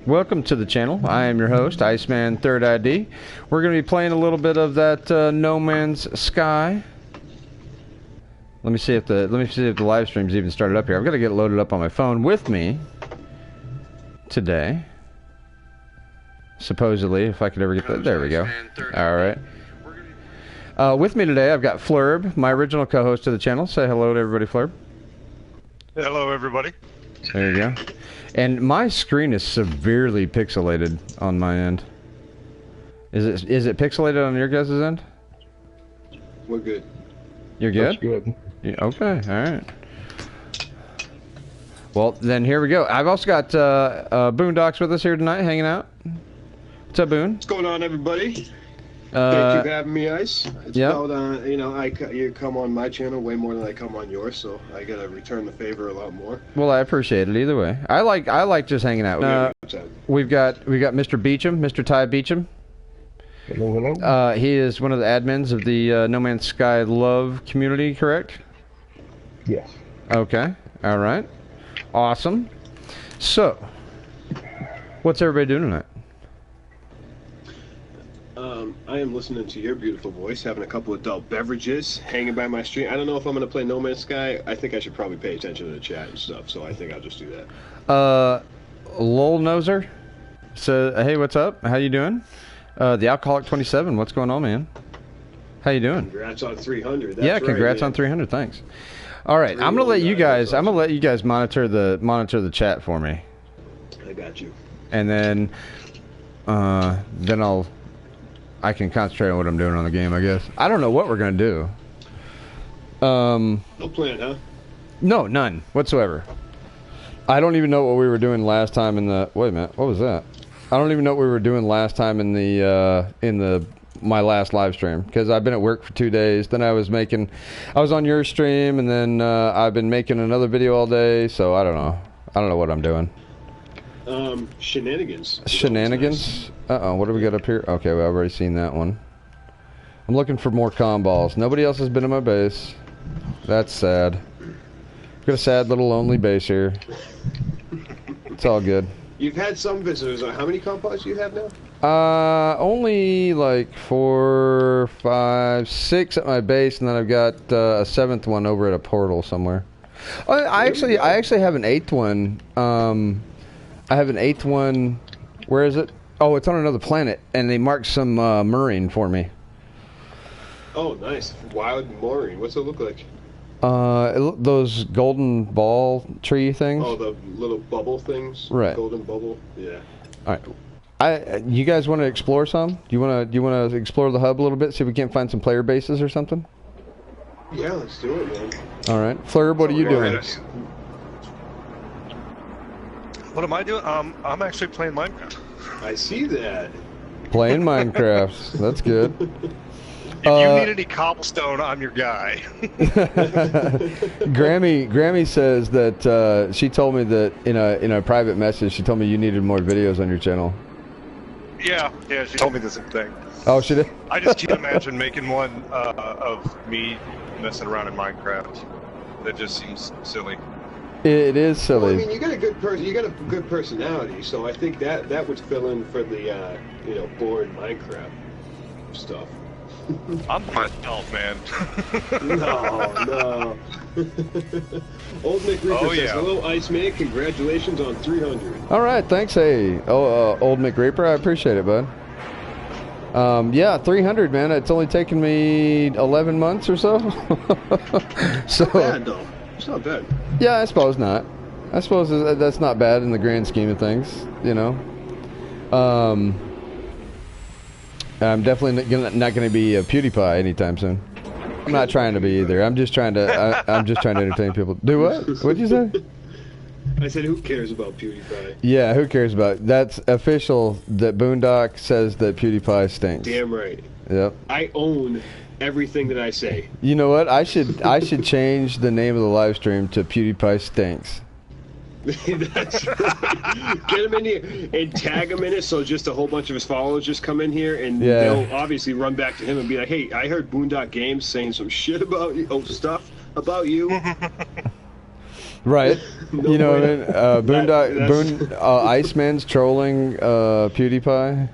Welcome to the channel. I am your host, Iceman 3rd ID. We're going to be playing a little bit of that No Man's Sky. Let me see if the live stream's even started up here. I've got to get it loaded up on my phone with me today. Supposedly, if I could ever get that. There we go. All right. With me today, I've got flrrrb, my original co-host of the channel. Say hello to everybody, flrrrb. Hello, everybody. There you go. And my screen is severely pixelated on my end. Is it pixelated on your guys' end? We're good. You're good? That's good. Yeah, okay, alright. Well, then here we go. I've also got Bo0nd0ck with us here tonight, hanging out. What's up, Boone? What's going on, everybody? Thank you for having me, Ice. It's about, you know, you come on my channel way more than I come on yours, so I gotta return the favor a lot more. Well, I appreciate it either way. I like just hanging out. We've got Mr. Beecham, Mr. Ty Beecham. Hello, hello. He is one of the admins of the No Man's Sky Love community, correct? Yes. Okay. All right. Awesome. So, what's everybody doing tonight? I am listening to your beautiful voice, having a couple of adult beverages, hanging by my stream. I don't know if I'm going to play No Man's Sky. I think I should probably pay attention to the chat and stuff, so I think I'll just do that. Lol Noser. So, hey, what's up? How you doing? The Alcoholic 27. What's going on, man? How you doing? Congrats on 300. That's yeah, congrats right, on 300. Thanks. All right, I'm gonna let you guys. Monitor the chat for me. I got you. And then I can concentrate on what I'm doing on the game, I guess. I don't know what we're going to do. No plan, huh? No, none whatsoever. I don't even know what we were doing last time in the... Wait a minute, what was that? I don't even know what we were doing last time in my last live stream, because I've been at work for 2 days. Then I was on your stream, and then I've been making another video all day, so I don't know. I don't know what I'm doing. Shenanigans. Shenanigans? Uh-oh, what do we got up here? Okay, well, I've already seen that one. I'm looking for more comm balls. Nobody else has been in my base. That's sad. Got a sad little lonely base here. It's all good. You've had some visitors. How many comm balls do you have now? Only like 4, 5, 6 at my base, and then I've got a 7th one over at a portal somewhere. I actually have an 8th one. I have an 8th one. Where is it? Oh, it's on another planet, and they marked some marine for me. Oh, nice. Wild marine. What's it look like? Those golden ball tree things. Oh, the little bubble things. Right. Golden bubble. Yeah. All right. You guys want to explore some? Do you want to explore the hub a little bit? See if we can't find some player bases or something. Yeah, let's do it, man. All right, flrrrb, what are you doing? What am I doing? I'm actually playing Minecraft. I see that. Playing Minecraft. That's good. If you need any cobblestone, I'm your guy. Grammy says that she told me that in a private message, she told me you needed more videos on your channel. Yeah, she told me the same thing. Oh, she did? I just can't imagine making one of me messing around in Minecraft. That just seems silly. It is silly. Well, I mean, you got a good personality, so I think that would fill in for the boring Minecraft stuff. I'm myself, man. No. Old Nick Reaper says, hello, Iceman. Congratulations on 300. All right, thanks. Hey, Old Nick Reaper, I appreciate it, bud. Yeah, 300, man. It's only taken me 11 months or so. So. Not bad, though. It's not bad. Yeah, I suppose not. I suppose that's not bad in the grand scheme of things, you know. I'm definitely not going to be a PewDiePie anytime soon. I'm not trying to be either. I'm just trying to entertain people. Do what? What'd you say? I said, who cares about PewDiePie? Yeah, who cares about it? That's official that Bo0nd0ck says that PewDiePie stinks. Damn right. Yep. I own everything that I say. You know what? I should change the name of the live stream to PewDiePie Stinks. That's right. Get him in here and tag him in it, so just a whole bunch of his followers just come in here, and they'll obviously run back to him and be like, "Hey, I heard Bo0nd0ck Games saying some shit about you, stuff about you." Right. No You know what I way. mean? Iceman's trolling PewDiePie.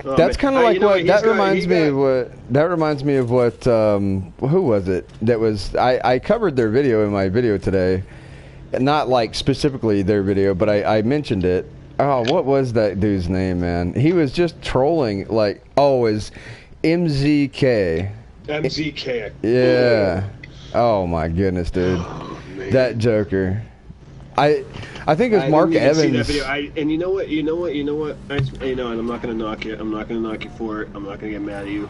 Oh, That's man. kind of like You know what he's that got- reminds he me got- of what that reminds me of what who was it that was I covered their video in my video today, not like specifically their video, but I mentioned it. Oh, what was that dude's name, man? He was just trolling like is MZK. MZK. Yeah. Oh my goodness, dude. Oh, man. That Joker. I think it was Mark didn't even see Evans. that video. And you know what? And I'm not gonna knock you. I'm not gonna knock you for it. I'm not gonna get mad at you.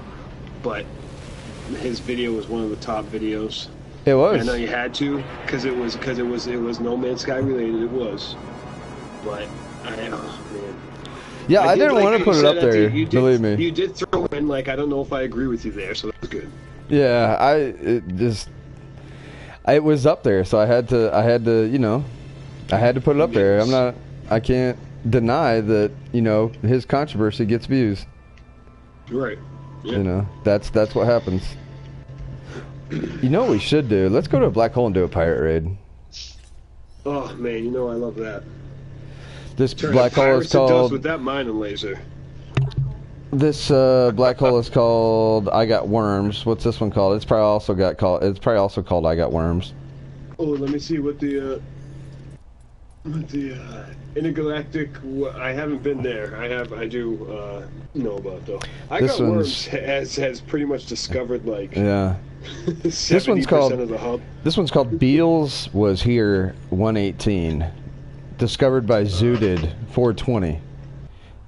But his video was one of the top videos. It was. I know you had to, because it was No Man's Sky related. It was. But man. Yeah, I didn't want to put it up there. Believe me. You did throw in I don't know if I agree with you there, so that's good. Yeah, it was up there, so I had to put it up there. I can't deny that, his controversy gets views. Right. Yeah. That's what happens. You know what we should do? Let's go to a black hole and do a pirate raid. Oh man, I love that. This Turn black hole is called. with that mining laser. This black hole is called I Got Worms. What's this one called? It's probably also called I Got Worms. Oh, let me see what the intergalactic. I haven't been there. I do know about though. I This Got one's- Worms has pretty much discovered Yeah. 70% of the hub. This one's called Beals Was Here 118. Discovered by Zooted 420.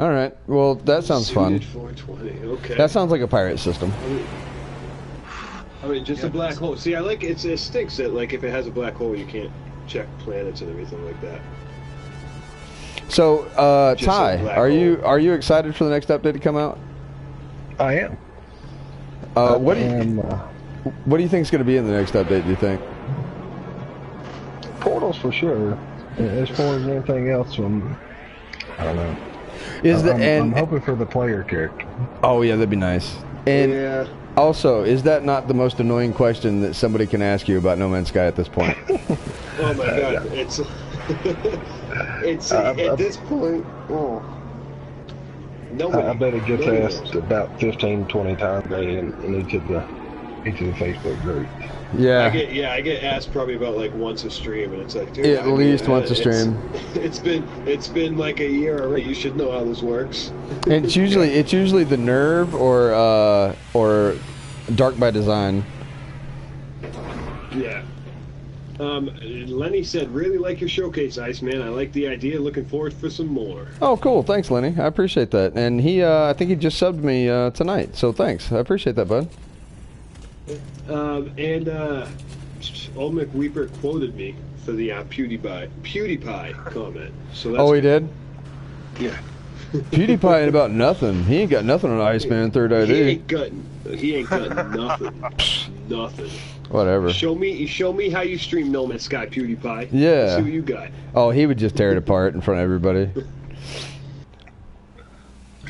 All right. Well, that sounds fun. 420. Okay. That sounds like a pirate system. I mean, just a black hole. See, I like it stinks that if it has a black hole, you can't check planets and everything like that. So, Just a Ty, black are you hole. are you excited for the next update to come out? I am. What do you think is going to be in the next update? Do you think? Portals for sure. As far as anything else, I don't know. I'm hoping for the player character. Oh yeah, that'd be nice. And Yeah. also, is that not the most annoying question that somebody can ask you about No Man's Sky at this point? Oh my god, it's at this point. Oh. Nobody. I bet it gets nobody asked knows. about 15, 20 times a day in each of the Facebook groups. Yeah. I get asked probably about once a stream, and it's dude, At least once a stream. It's been like a year already. You should know how this works. And it's usually the Nerve or Dark by Design. Yeah. Lenny said, really like your showcase, Iceman. I like the idea. Looking forward for some more. Oh, cool. Thanks, Lenny. I appreciate that. And he, I think he just subbed me tonight. So thanks. I appreciate that, bud. And Old McWeeper quoted me for the PewDiePie comment. So that's He did? Yeah. PewDiePie ain't about nothing. He ain't got nothing on Iceman Third He ID. ain't got nothing. Nothing. Whatever. Show me how you stream No Man's Sky, PewDiePie. Yeah. Let's see what you got. Oh, he would just tear it apart in front of everybody.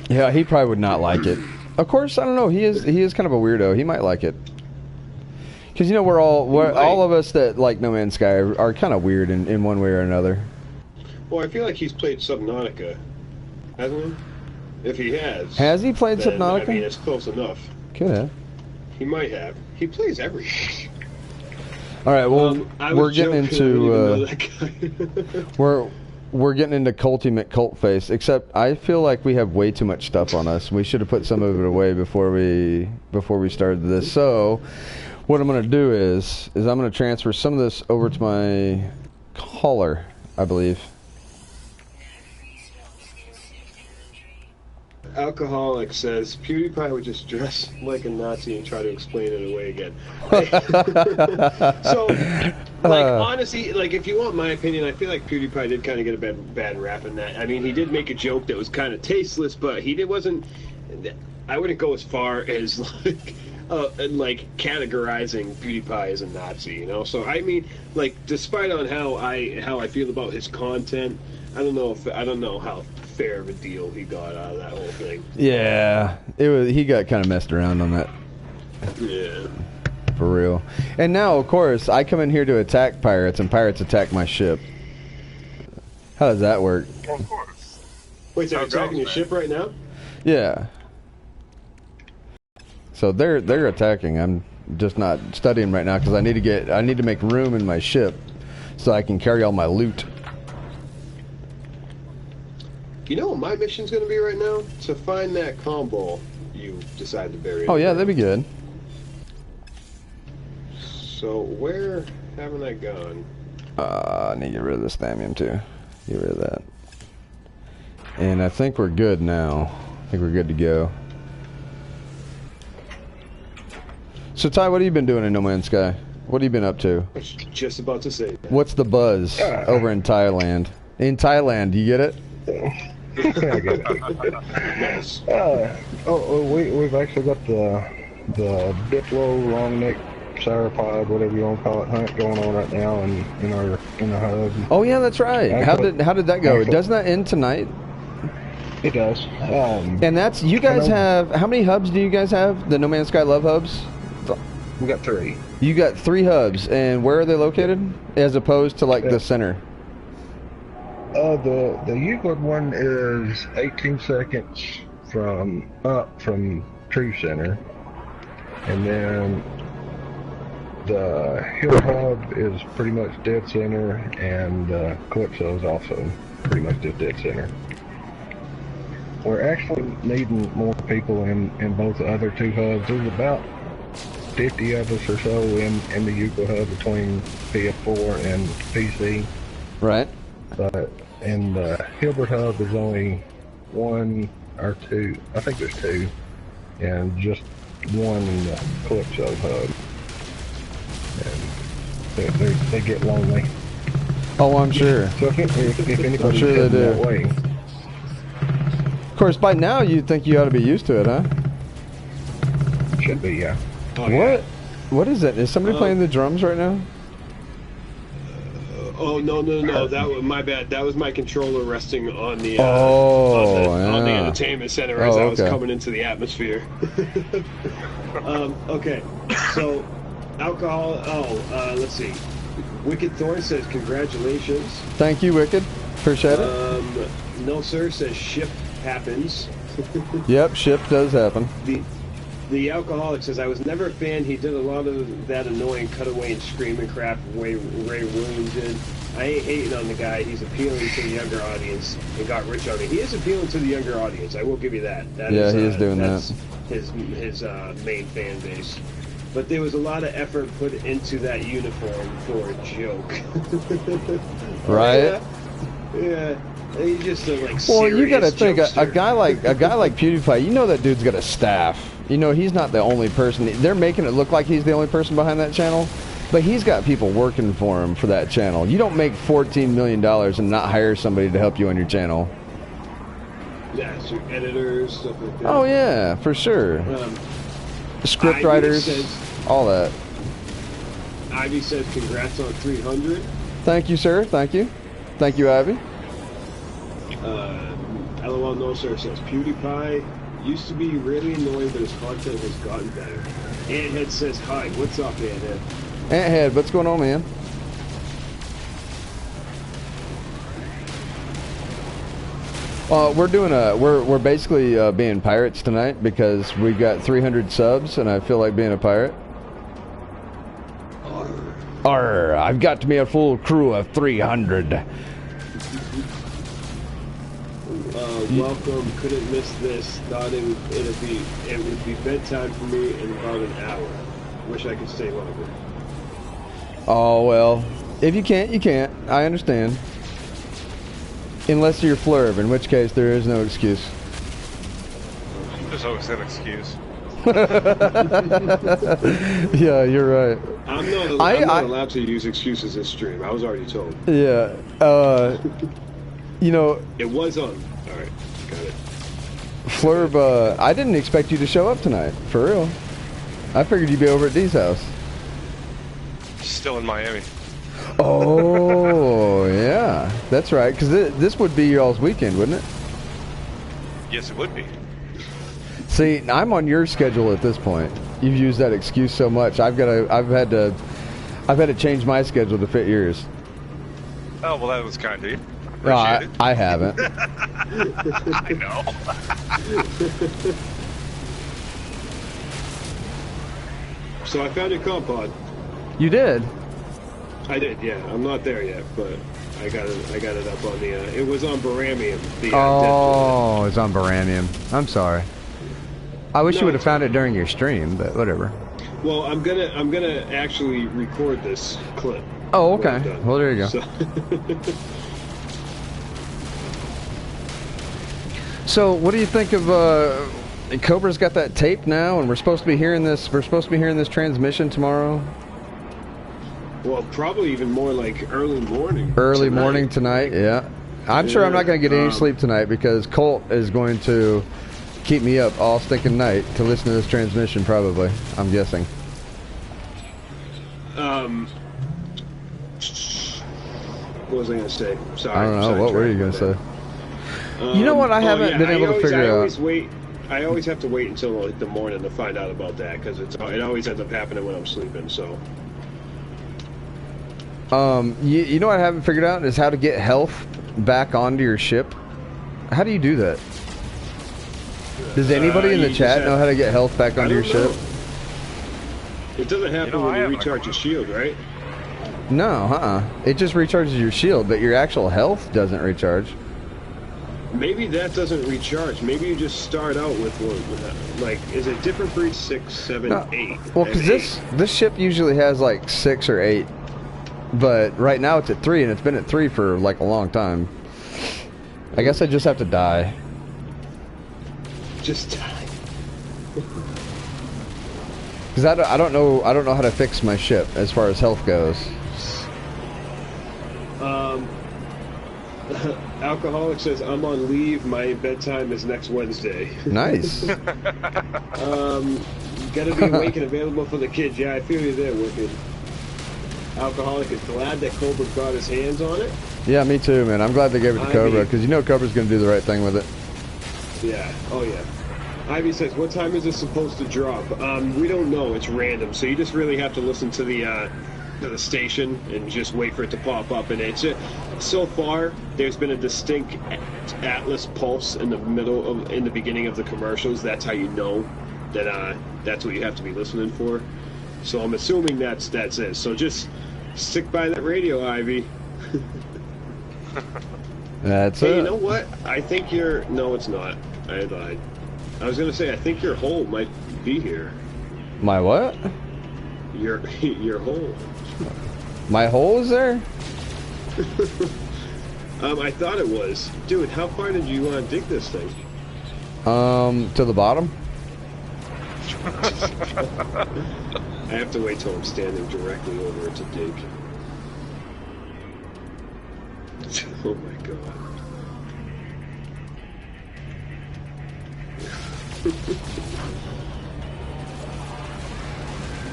Yeah, he probably would not like it. Of course, I don't know. He is kind of a weirdo. He might like it. Because all of us that like No Man's Sky are kind of weird in one way or another. Well, I feel like he's played Subnautica, hasn't he? If he has. Has he played then, Subnautica? I mean, it's close enough. Could have. He might have. He plays everything. All right. Well, I we're was getting joking, I didn't even know that guy. we're getting into Cultimate Cult Face. Except I feel like we have way too much stuff on us. We should have put some of it away before we started this. So, what I'm going to do is I'm going to transfer some of this over to my caller, I believe. Alcoholic says PewDiePie would just dress like a Nazi and try to explain it away again. So, honestly, if you want my opinion, I feel like PewDiePie did kind of get a bad rap in that. I mean, he did make a joke that was kind of tasteless, but wasn't. I wouldn't go as far as categorizing PewDiePie as a Nazi, So I mean, despite on how I feel about his content, I don't know how fair of a deal he got out of that whole thing. Yeah, he got kind of messed around on that. Yeah. For real. And now, of course, I come in here to attack pirates, and pirates attack my ship. How does that work? Of course. Wait, so you're attacking your ship right now? Yeah. So they're attacking. I'm just not studying right now because I need to make room in my ship so I can carry all my loot. You know what my mission's going to be right now? To find that combo you decided to bury. Oh yeah, that'd be good. So where haven't I gone? I need to get rid of this thallium too. Get rid of that. And I think we're good now. I think we're good to go. So Ty, what have you been doing in No Man's Sky? What have you been up to? I was just about to say that. What's the buzz over in Thailand? In Thailand, you get it? I get it. Nice. We've actually got the Diplo long neck sauropod, whatever you want to call it, hunt going on right now in our hub. Oh yeah, that's right. How did that go? Doesn't that end tonight? It does. And that's, you guys have, how many hubs do you guys have? The No Man's Sky Love hubs? We got 3. You got 3 hubs, and where are they located? As opposed to like the center? The Euclid one is 18 seconds from True Center, and then the Hill Hub is pretty much dead center, and Calypso is also pretty much just dead center. We're actually needing more people in both the other 2 hubs. There's about 50 of us or so in the Euclid hub between PS4 and PC. Right. But in the Hilbert hub, there's only 1 or 2. I think there's 2, and just 1 in the Calypso hub. And they get lonely. Oh, I'm sure. So if anybody's I'm sure they do. that way. Of course, by now you'd think you ought to be used to it, huh? Should be, yeah. Oh, What? yeah. What is that? Is somebody playing the drums right now? Oh no! That was my bad. That was my controller resting on the on the entertainment center as I was coming into the atmosphere. Okay, so alcohol. Let's see. Wicked Thorn says congratulations. Thank you, Wicked. Appreciate it. No sir says ship happens. Yep, ship does happen. The alcoholic says, I was never a fan. He did a lot of that annoying cutaway and screaming crap the way Ray Williams did. I ain't hating on the guy. He's appealing to the younger audience and got rich on it. He is appealing to the younger audience. I will give you that. He is doing that. His main fan base. But there was a lot of effort put into that uniform for a joke. Right? Yeah. He's just a, like, well, you got to think jokester. a guy like PewDiePie. You know that dude's got a staff. You know he's not the only person. They're making it look like he's the only person behind that channel, but he's got people working for him for that channel. You don't make $14 million and not hire somebody to help you on your channel. Yeah, so editors, stuff like that. Oh yeah, for sure. Script Ivy writers, says, all that. Ivy says, congrats on 300. Thank you, sir. Thank you. Thank you, Ivy. LOL No Sir says, PewDiePie used to be really annoying, but his content has gotten better. Anthead says, hi, what's up, Anthead? Anthead, what's going on, man? We're basically being pirates tonight because we've got 300 subs, and I feel like being a pirate. Arr, I've got to be a full crew of 300. Welcome, couldn't miss this. Thought it would be bedtime for me in about an hour. Wish I could stay longer. Oh well, if you can't, you can't. I understand. Unless you're flrrrb, in which case there is no excuse. There's always an excuse. Yeah, you're right. I'm not allowed to use excuses this stream. I was already told. Yeah. You know. It was on. All right, got it. flrrrb, I didn't expect you to show up tonight, for real. I figured you'd be over at Dee's house. Still in Miami. Oh, yeah. That's right, because this would be y'all's weekend, wouldn't it? Yes, it would be. See, I'm on your schedule at this point. You've used that excuse so much. I've had to change my schedule to fit yours. Oh, well, that was kind of you. No, I haven't. I know. So I found your compound. You did? I did, yeah. I'm not there yet, but I got it up on the. It was on Baramium. Oh, it's on Baramium. I'm sorry. I wish you would have found it during your stream, but whatever. Well, I'm gonna actually record this clip. Oh, okay. Well, there you go. So, what do you think of Cobra's got that tape now, and we're supposed to be hearing this. We're supposed to be hearing this transmission tomorrow. Well, probably even more like early morning. Early morning tonight, yeah. I'm sure I'm not going to get any sleep tonight because Colt is going to keep me up all stinking night to listen to this transmission. Probably, I'm guessing. What was I going to say? Sorry. I don't know. What were you going to say? You know what? I haven't been able to figure out. I always have to wait until like, the morning to find out about that because it always ends up happening when I'm sleeping. So. You know what I haven't figured out is how to get health back onto your ship. How do you do that? Does anybody in the chat know how to get health back onto your ship? It doesn't happen when you recharge your shield, right? No, It just recharges your shield, but your actual health doesn't recharge. Maybe that doesn't recharge. Maybe you just start out with like, is it different for each 6, 7, 8? Well, because this ship usually has like 6 or 8, but right now it's at 3, and it's been at 3 for like a long time. I guess I just have to die. Just die. Because I don't know how to fix my ship as far as health goes. Alcoholic says, I'm on leave. My bedtime is next Wednesday. Nice. Gotta be awake and available for the kids. Yeah, I feel you there, Wicked. Alcoholic is glad that Cobra got his hands on it. Yeah, me too, man. I'm glad they gave it to Cobra, because you know Cobra's going to do the right thing with it. Yeah. Oh, yeah. Ivy says, what time is it supposed to drop? We don't know. It's random. So you just really have to listen to the station and just wait for it to pop up. And it's so far, there's been a distinct Atlas pulse in the beginning of the commercials. That's how you know that that's what you have to be listening for. So I'm assuming that's it. So just stick by that radio, Ivy. That's it. You know what? I think no, it's not. I lied. I was gonna say I think your hole might be here. My what? Your hole. My hole is there? I thought it was. Dude, how far did you dig this thing? To the bottom. I have to wait till I'm standing directly over it to dig. Oh my god.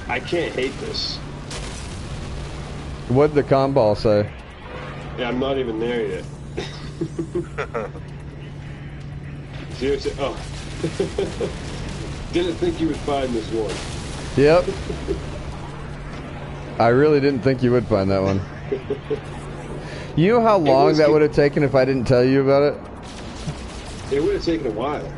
I can't hate this. What'd the comm ball say? Yeah, I'm not even there yet. Seriously? Oh. Didn't think you would find this one. Yep. I really didn't think you would find that one. You know how long that would have taken if I didn't tell you about it? It would have taken a while.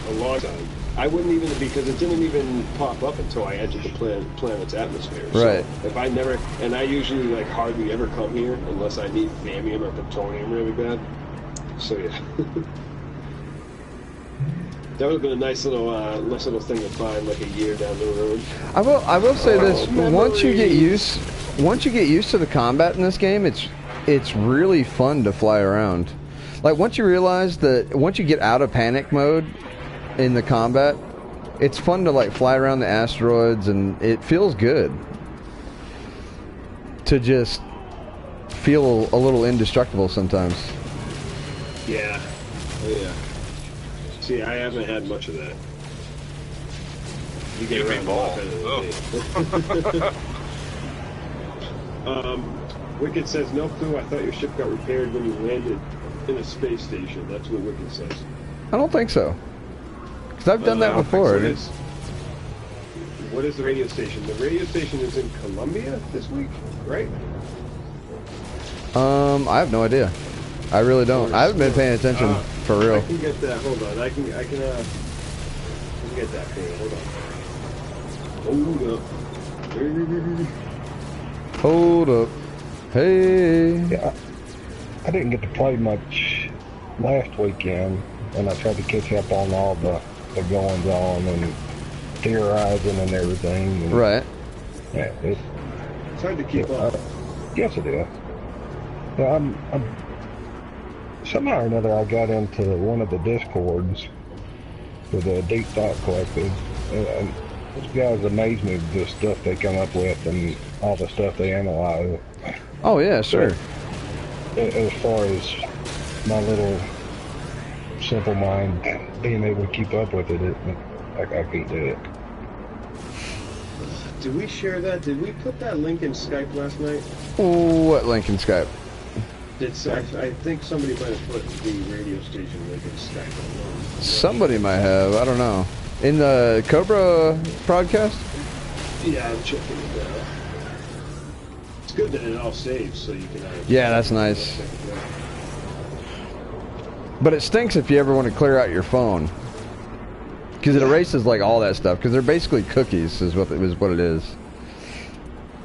A long time. I wouldn't even, because it didn't even pop up until I entered the planet's atmosphere. Right. So if I never, and I usually like hardly ever come here unless I need thammium or plutonium really bad. So yeah. That would have been a nice little thing to find like a year down the road. I will say this: once you get used to the combat in this game, it's really fun to fly around. Like once you get out of panic mode in the combat, it's fun to like fly around the asteroids, and it feels good to just feel a little indestructible sometimes. Yeah. Oh, yeah. See, I haven't had much of that. You get around a lot better than me. Wicked says, no clue, I thought your ship got repaired when you landed in a space station. That's what Wicked says. I don't think so. Because I've done that before. what is the radio station? The radio station is in Columbia this week, right? I have no idea. I really don't. I haven't been paying attention for real. I can get that. Hold on. I can get that for you. Hold on. Hold up. Hey. Yeah, I didn't get to play much last weekend, and I tried to catch up on all the goings on and theorizing and everything. And Right. yeah, It's hard to keep up. Yes, it is. Yeah, I'm somehow or another I got into one of the discords with a Deep Thought Collective, and those guys amaze me with the stuff they come up with and all the stuff they analyze. Oh yeah, sure. As far as my little simple mind being able to keep up with it, I can't do it. Did we share that? Did we put that link in Skype last night? What link in Skype? I think somebody might have put the radio station link in Skype. Somebody might have. I don't know. In the Cobra broadcast? Yeah, I'm checking it out. It's good that it all saves, so you can. Yeah, that's nice. But it stinks if you ever want to clear out your phone, because it erases like all that stuff. Because they're basically cookies, is what it is.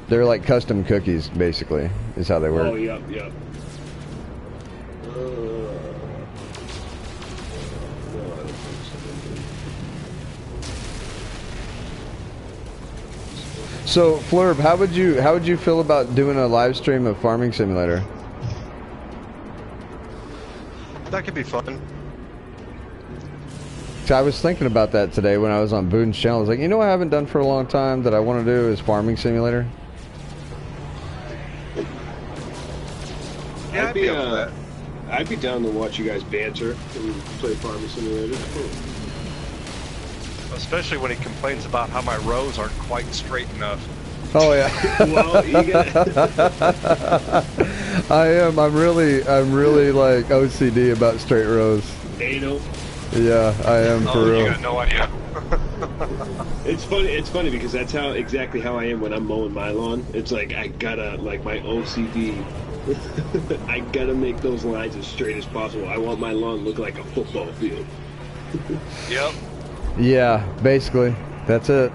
They're like custom cookies, basically, is how they work. Oh, yep. So, Flurb, how would you feel about doing a live stream of Farming Simulator? That could be fun. So I was thinking about that today when I was on Bo0nd0ck channel. I was like, you know what I haven't done for a long time that I want to do is Farming Simulator. Yeah, I'd be down to watch you guys banter and play Farming Simulator. Especially when he complains about how my rows aren't quite straight enough. Oh yeah. Well, you got. I'm really like OCD about straight rows. Anal. Yeah, I am for real. You got no idea. It's funny because that's exactly how I am when I'm mowing my lawn. It's like I gotta, like, my OCD. I gotta make those lines as straight as possible. I want my lawn to look like a football field. Yep. Yeah, basically, that's it.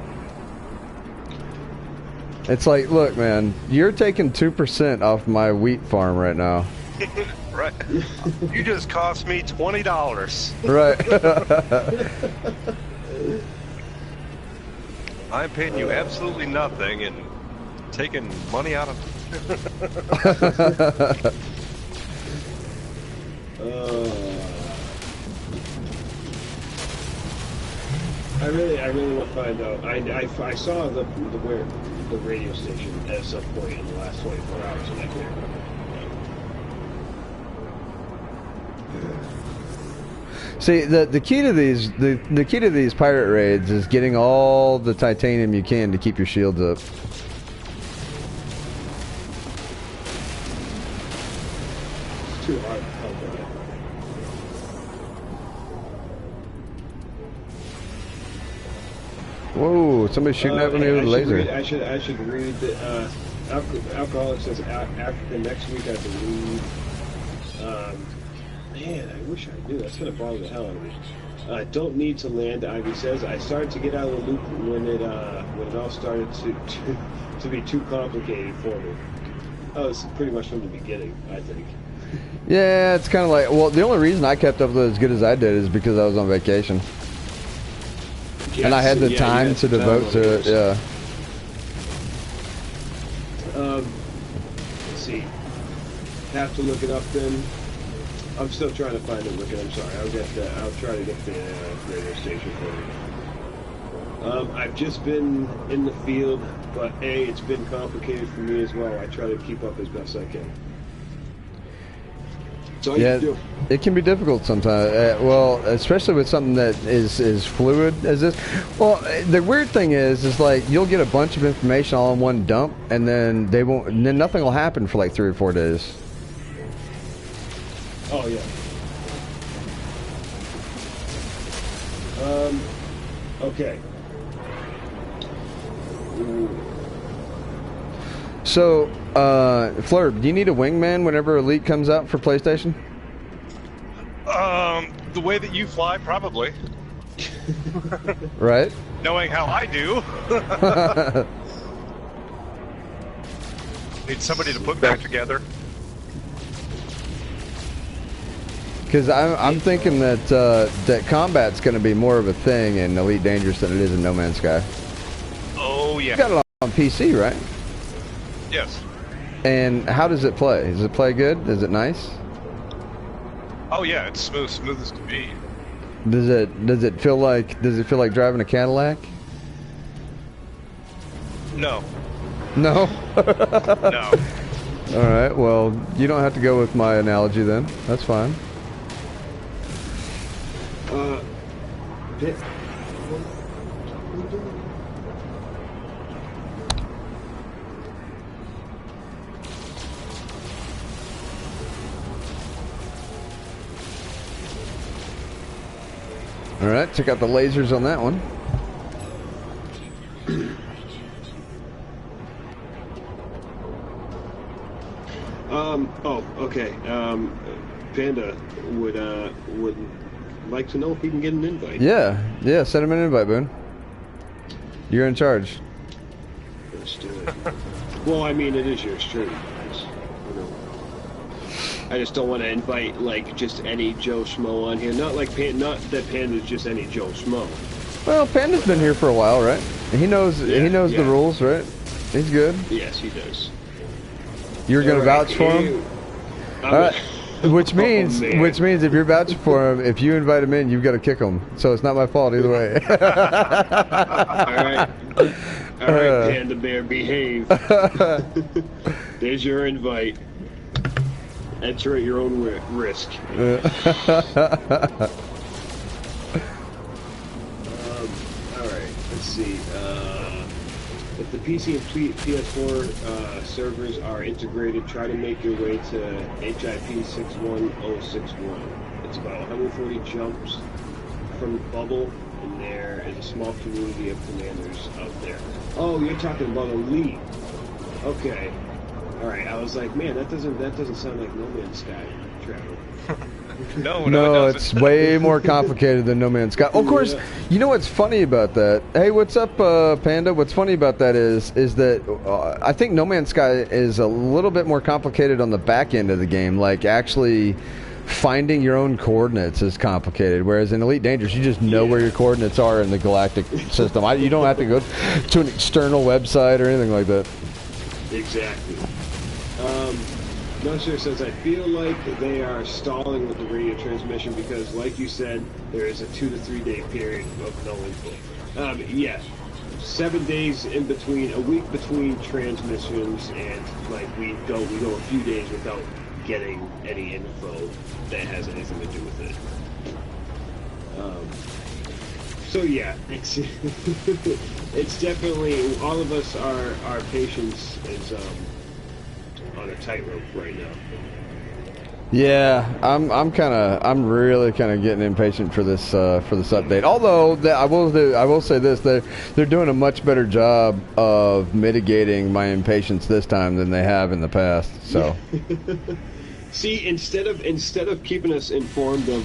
It's like, look, man, you're taking 2% off my wheat farm right now. Right. You just cost me $20. Right. I'm paying you absolutely nothing and taking money out of. I really want to find out. I saw the radio station at some point in the last 24 hours, and I can't remember. See, the key to these the key to these pirate raids is getting all the titanium you can to keep your shields up. It's too hard. Whoa! Somebody's shooting at me with a laser. I should read the Alcoholic says Africa next week, I believe. Man, I wish I knew. That's gonna bother the hell out of me. Don't need to land, Ivy says. I started to get out of the loop when it all started to be too complicated for me. Oh, it's pretty much from the beginning, I think. Yeah, it's kind of like, well, the only reason I kept up with it as good as I did is because I was on vacation. Yes, and I had the time to devote to it, yeah. Let's see. Have to look it up then. I'm still trying to find it, Rick. I'm sorry. I'll try to get the radio station for you. I've just been in the field, but it's been complicated for me as well. I try to keep up as best I can. So yeah, it can be difficult sometimes. Well, especially with something that is fluid as this. Well, the weird thing is like you'll get a bunch of information all in one dump, and then then nothing will happen for like 3 or 4 days. Oh yeah. Okay. So, Flurb, do you need a wingman whenever Elite comes out for PlayStation? The way that you fly, probably. Right? Knowing how I do. Need somebody to put back together. Because I'm thinking that that combat's going to be more of a thing in Elite Dangerous than it is in No Man's Sky. Oh, yeah. You got it on PC, right? Yes. And how does it play? Does it play good? Is it nice? Oh, yeah, it's smooth as can be. Does it feel like driving a Cadillac? No. No. No. All right. Well, you don't have to go with my analogy then. That's fine. All right, check out the lasers on that one. Oh, okay. Panda would like to know if he can get an invite. Yeah, send him an invite, Boone. You're in charge. Let's do it. Well, I mean, it is your stream. I just don't want to invite like just any Joe Schmo on here. Not like not that Panda's just any Joe Schmo. Well, Panda's been here for a while, right? He knows the rules, right? He's good. Yes, he does. You're gonna vouch for him. All right. Which means if you're vouching for him, if you invite him in, you've got to kick him. So it's not my fault either way. All right, Panda Bear, behave. There's your invite. Enter at your own risk. Alright, let's see. If the PC and PS4 servers are integrated, try to make your way to HIP 61061. It's about 140 jumps from the bubble, and there is a small community of commanders out there. Oh, you're talking about Elite. Okay. Alright, I was like, man, that doesn't sound like No Man's Sky travel. No, it's way more complicated than No Man's Sky. Of course, you know what's funny about that? Hey, what's up, Panda? What's funny about that is that I think No Man's Sky is a little bit more complicated on the back end of the game. Like, actually finding your own coordinates is complicated, whereas in Elite Dangerous, you just know where your coordinates are in the galactic system. You don't have to go to an external website or anything like that. Exactly. Nonsure says, I feel like they are stalling with the radio transmission because, like you said, there is a 2 to 3 day period of no info. Yeah, 7 days in between, a week between transmissions, and like we go a few days without getting any info that has anything to do with it. So yeah, it's it's definitely, all of us, our patience is on a tightrope right now. Yeah, I'm really kind of getting impatient for this update. Although I will say this, they're doing a much better job of mitigating my impatience this time than they have in the past. So see, instead of keeping us informed of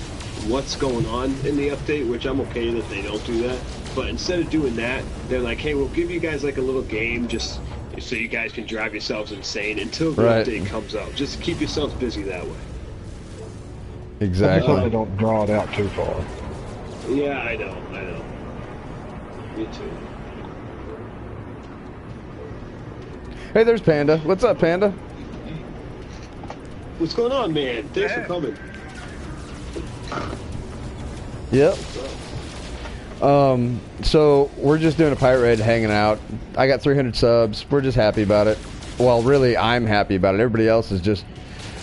what's going on in the update, which I'm okay that they don't do that, but instead of doing that, they're like, hey, we'll give you guys like a little game just so you guys can drive yourselves insane until the update comes out. Just keep yourselves busy that way. Exactly. They don't draw it out too far. Yeah, I know. Me too. Hey, there's Panda. What's up, Panda? What's going on, man? Thanks for coming. Yep. So we're just doing a pirate raid, hanging out. I got 300 subs. We're just happy about it. Well, really, I'm happy about it. Everybody else is just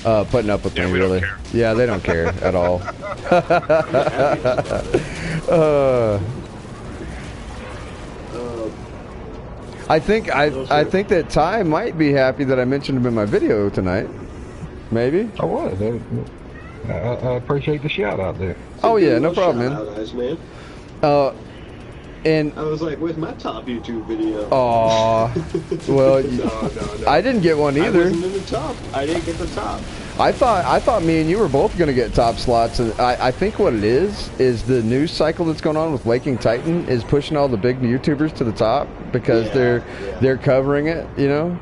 putting up with me, really. Don't care. Yeah, they don't care at all. I think that Ty might be happy that I mentioned him in my video tonight. Maybe. I was. I appreciate the shout out there. Oh yeah, no problem, man. And I was like, where's my top YouTube video? aw, well, No. I didn't get one I either. wasn't in the top. I didn't get the top. I thought me and you were both gonna get top slots, and I think what it is the news cycle that's going on with Waking Titan is pushing all the big YouTubers to the top because they're covering it, you know.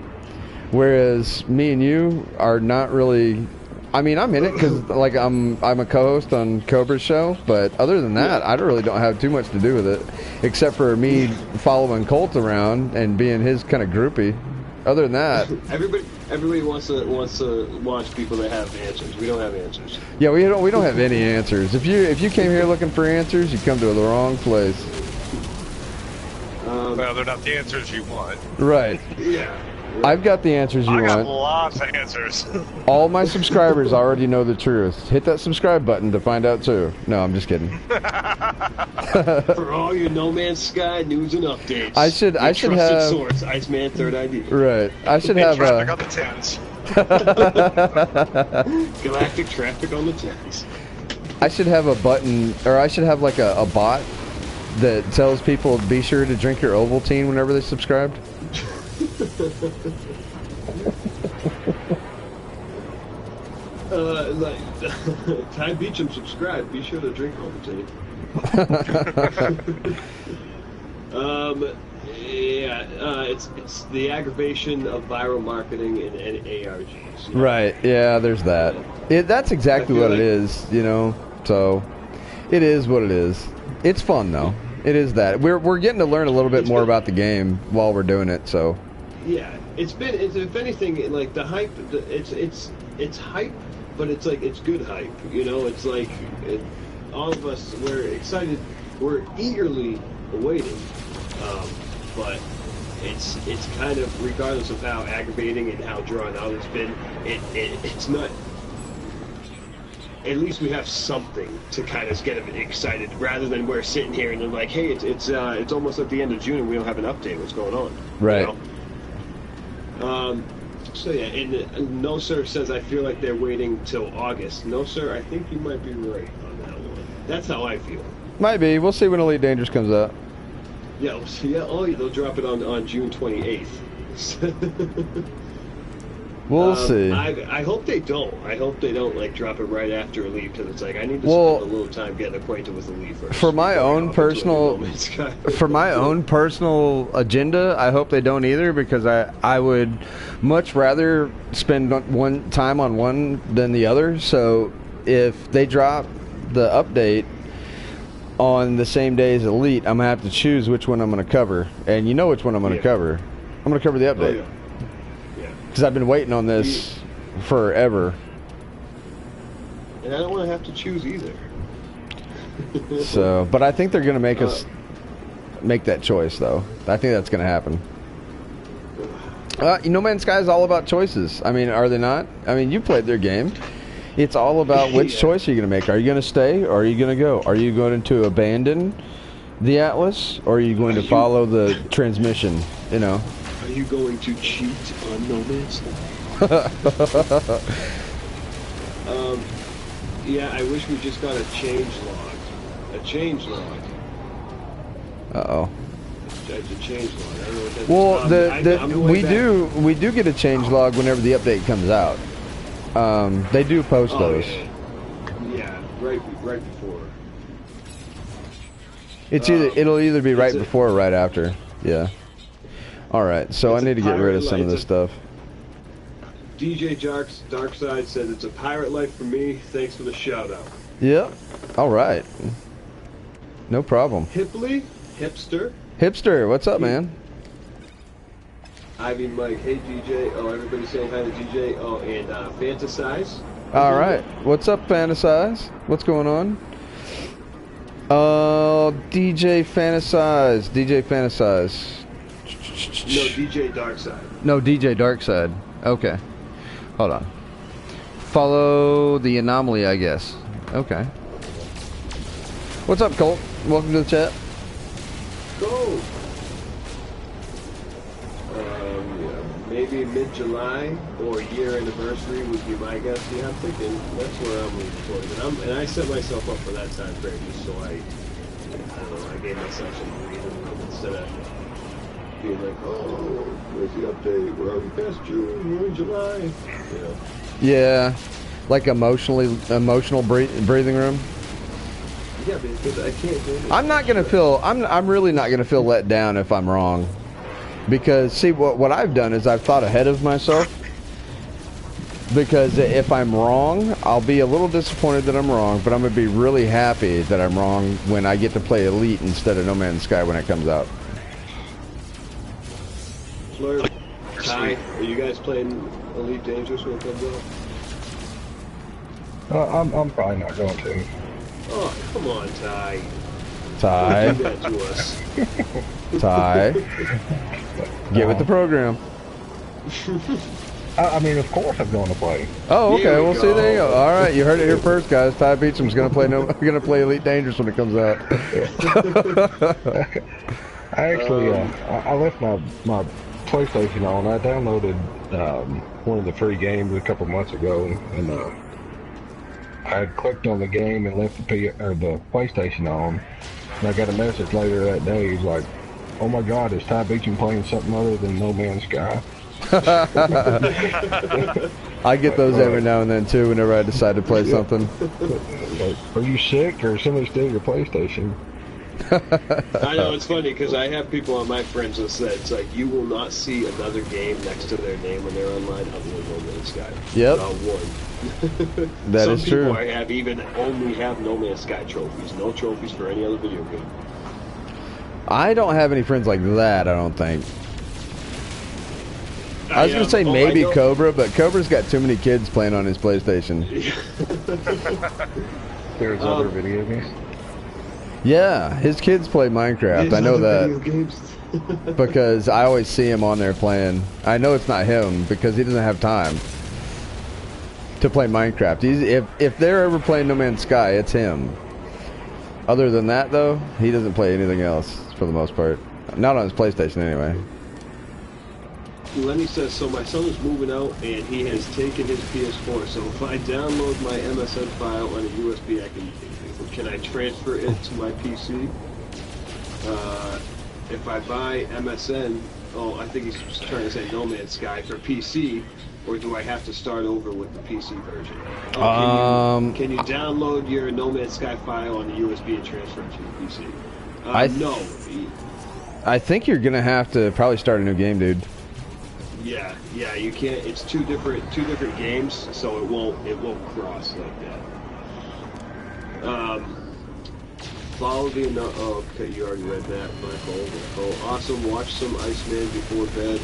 Whereas me and you are not really. I mean, I'm in it because like I'm a co-host on Cobra's show, but other than that, I really don't have too much to do with it, except for me following Colt around and being his kind of groupie. Other than that, everybody wants to watch people that have answers. We don't have answers. yeah, we don't have any answers. If you came here looking for answers, you come to the wrong place. Well, they're not the answers you want. Right. Yeah. I've got the answers you I got want. lots of answers. All my subscribers already know the truth. Hit that subscribe button to find out too. No, I'm just kidding. For all your No Man's Sky news and updates. I should trusted have source, Iceman Third ID. Right. I should Hey, have traffic on the Thames. Galactic traffic on the Thames. I should have a button, or I should have like a bot that tells people be sure to drink your Ovaltine whenever they subscribed. Like Ty Beecham subscribe. Be sure to drink Ovaltine. It's the aggravation of viral marketing and ARGs. You know? Right. Yeah. There's that. That's exactly what it is. You know. So it is what it is. It's fun though. It is that we're getting to learn a little bit more about the game while we're doing it. So. Yeah, if anything, like the hype, it's hype, but it's like it's good hype. You know, it's like all of us we're excited, we're eagerly awaiting, but it's kind of regardless of how aggravating and how drawn out it's been, it's not. At least we have something to kind of get excited, rather than we're sitting here and they're like, hey, it's almost at the end of June and we don't have an update. What's going on? Right. You know? So yeah, and No Sir says I feel like they're waiting till August. No Sir, I think you might be right on that one. That's how I feel. Might be. We'll see when Elite Dangerous comes out. Yeah, they'll drop it on June 28th. We'll see. I hope they don't. I hope they don't like drop it right after Elite, because it's like I need to spend a little time getting acquainted with Elite first. For my own personal agenda, I hope they don't either, because I would much rather spend one time on one than the other. So if they drop the update on the same day as Elite, I'm gonna have to choose which one I'm gonna cover, and you know which one I'm gonna cover. I'm gonna cover the update. Oh, yeah. Because I've been waiting on this forever. And I don't want to have to choose either. So, but I think they're going to make us make that choice, though. I think that's going to happen. No Man's Sky is all about choices. I mean, are they not? I mean, you played their game. It's all about which choice are you going to make. Are you going to stay, or are you going to go? Are you going to abandon the Atlas, or are you going to follow the transmission, you know? Are you going to cheat on No Man's Sky? Yeah, I wish we just got a change log. A change log. Uh-oh. A change log. I don't know what that is. Well, we do get a change log whenever the update comes out. They do post those. Yeah, right before. It'll either be right before or right after. Yeah. All right, so I need to get rid of some of this stuff. DJ Darkside said it's a pirate life for me. Thanks for the shout out. Yep. All right. No problem. Hipster, what's up, man? Ivy Mike, hey DJ. Oh, everybody saying hi to DJ. Oh, and Fantasize. All right. What's up, Fantasize? What's going on? DJ Fantasize. No, DJ Darkside. No, DJ Darkside. Okay. Hold on. Follow the anomaly, I guess. Okay. What's up, Colt? Welcome to the chat. Go! Maybe mid-July or year anniversary would be my guess. Yeah, I'm thinking that's where I'm looking for. And I set myself up for that time frame just so I don't know, I gave myself some breathing room instead of being like, oh, where's the update? We're already past June, we're in July. You know? Yeah, like emotional breathing room. Yeah, because I can't do it. I'm not gonna feel. I'm really not gonna feel let down if I'm wrong, because see what I've done is I've thought ahead of myself. Because if I'm wrong, I'll be a little disappointed that I'm wrong, but I'm gonna be really happy that I'm wrong when I get to play Elite instead of No Man's Sky when it comes out. Fleur, Ty, are you guys playing Elite Dangerous when it comes out? I'm probably not going to. Oh, come on, Ty. Ty. Do that to us. Ty. Get with the program. I mean, of course I'm going to play. Oh, okay. Here we Well, see, there you go. go. All right, you heard it here first, guys. Ty Beecham's gonna play Elite Dangerous when it comes out. I actually, I left my PlayStation on. I downloaded one of the free games a couple months ago, and I had clicked on the game and left the PlayStation on. And I got a message later that day. He's like, "Oh my God, is Ty Beecham playing something other than No Man's Sky?" I get those every now and then too. Whenever I decide to play something. Like, are you sick or somebody steal your PlayStation? I know, it's funny because I have people on my friends list that it's like you will not see another game next to their name when they're online other than No Man's Sky. Yep. Not one. That Some is true. people only have No Man's Sky trophies. No trophies for any other video game. I don't have any friends like that. I don't think. I was gonna say maybe Cobra, but Cobra's got too many kids playing on his PlayStation. There's other video games. Yeah, his kids play Minecraft. I know that because I always see him on there playing. I know it's not him because he doesn't have time to play Minecraft. If they're ever playing No Man's Sky, it's him. Other than that, though, he doesn't play anything else for the most part. Not on his PlayStation, anyway. Lenny says, so my son is moving out and he has taken his PS4. So if I download my MSN file on a USB, can I transfer it to my PC? If I buy MSN, I think he's trying to say No Man's Sky for PC, or do I have to start over with the PC version? Can you download your No Man's Sky file on the USB and transfer it to the PC? No. I think you're gonna have to probably start a new game, dude. Yeah, you can't. It's two different games, so it won't cross like that. Follow the okay, you already read that, Michael. Oh, awesome. Watch some Iceman before bed.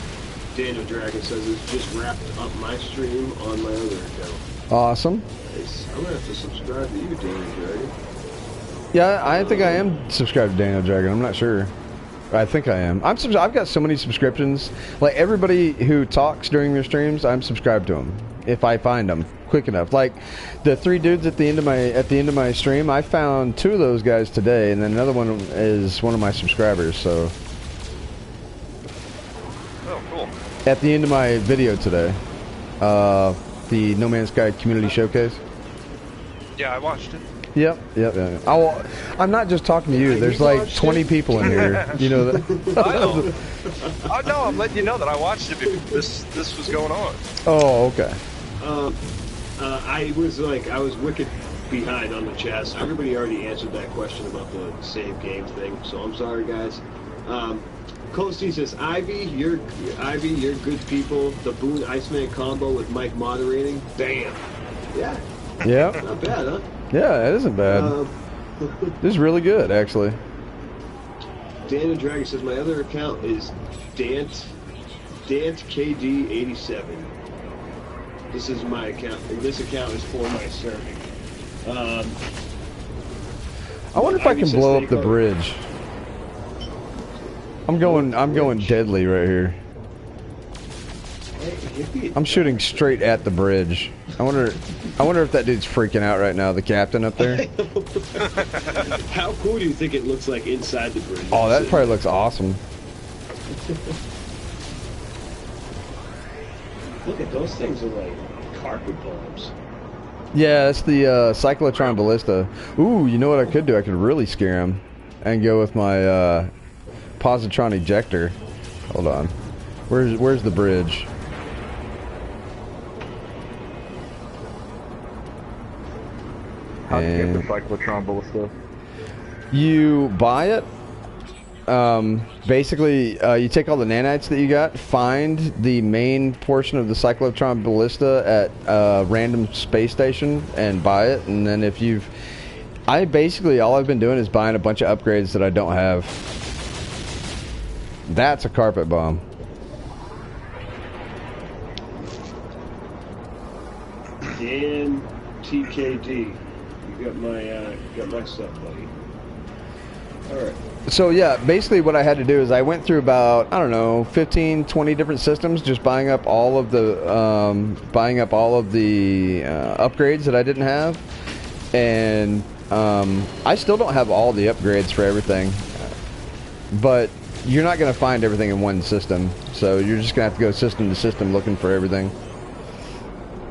Daniel Dragon says it's just wrapped up my stream on my other account. Awesome. Nice. I'm gonna have to subscribe to you, Daniel Dragon. Yeah, I think I am subscribed to Daniel Dragon. I'm not sure. I think I am. I've got so many subscriptions. Like everybody who talks during their streams, I'm subscribed to them if I find them quick enough. Like the 3 dudes at the end of my stream, I found 2 of those guys today, and then another one is one of my subscribers. So. Oh, cool. At the end of my video today, the No Man's Sky Community Showcase. Yeah, I watched it. Yep. I'm not just talking to you. There's like 20 people in here. You know that. I know. Oh no, I'm letting you know that I watched it before this was going on. Oh, okay. I was wicked behind on the chat. So everybody already answered that question about the save game thing. So I'm sorry, guys. Coasty says, Ivy, you're good people. The Boone Iceman combo with Mike moderating. Bam. Yeah. Yeah. Not bad, huh? Yeah, it isn't bad. This is really good, actually. Dan Dragon says, my other account is DanteKD87. This is my account. This account is for my serving. I wonder if I can blow up the bridge. I'm going deadly right here. I'm shooting straight at the bridge. I wonder if that dude's freaking out right now, the captain up there. How cool do you think it looks like inside the bridge? Oh, that probably looks awesome. Look at those things are like carpet bombs. Yeah, that's the cyclotron ballista. Ooh, you know what I could do? I could really scare him. and go with my positron ejector. Hold on. Where's the bridge? How do you get the cyclotron ballista? You buy it. Basically, you take all the nanites that you got, find the main portion of the cyclotron ballista at a random space station, and buy it. And then if you've... all I've been doing is buying a bunch of upgrades that I don't have. That's a carpet bomb. Dan TKD. You got my stuff, buddy. Alright. So yeah, basically what I had to do is I went through about, I don't know, 15, 20 different systems, just buying up all of the upgrades that I didn't have. And I still don't have all the upgrades for everything. But you're not going to find everything in one system. So you're just going to have to go system to system looking for everything.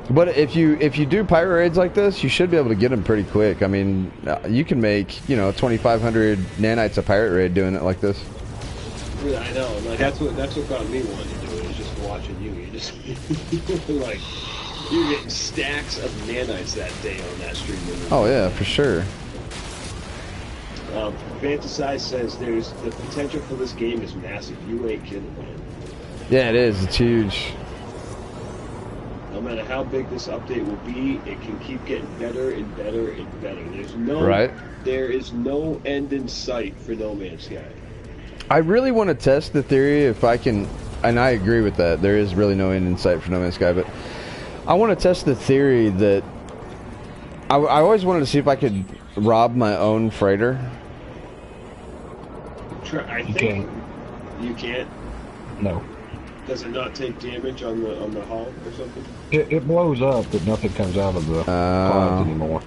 But if you do pirate raids like this, you should be able to get them pretty quick. I mean, you can make 2,500 nanites a pirate raid doing it like this. Yeah, I know. Like that's what got me wanting to do it. Is just watching you. You just like you're getting stacks of nanites that day on that stream. Oh yeah, for sure. Fantasize says there's the potential for this game is massive. You ain't kidding, man. Yeah, it is. It's huge. No matter how big this update will be, it can keep getting better and better and better. There is no end in sight for No Man's Sky. I really want to test the theory if I can, and I agree with that. There is really no end in sight for No Man's Sky, but I want to test the theory that I always wanted to see if I could rob my own freighter. I think you can't. No. Does it not take damage on the hull or something? It blows up, but nothing comes out of the pods anymore.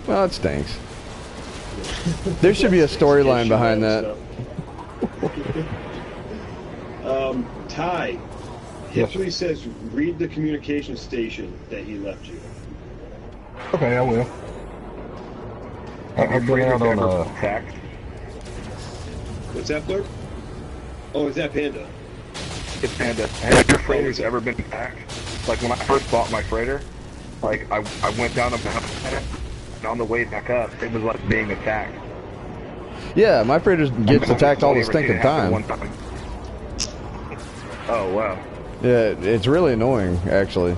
Well, it stinks. There should be a storyline behind that. Ty, Hipley says read the communication station that he left you. Okay, I will. I've been out on a attack. What's that, Fleur? Oh, is that Panda? It's Panda. Have your freighters ever been attacked? Like when I first bought my freighter, like I went down a mountain and on the way back up, it was like being attacked. Yeah, my freighter gets attacked all the stinking time. Oh wow. Yeah, it's really annoying, actually.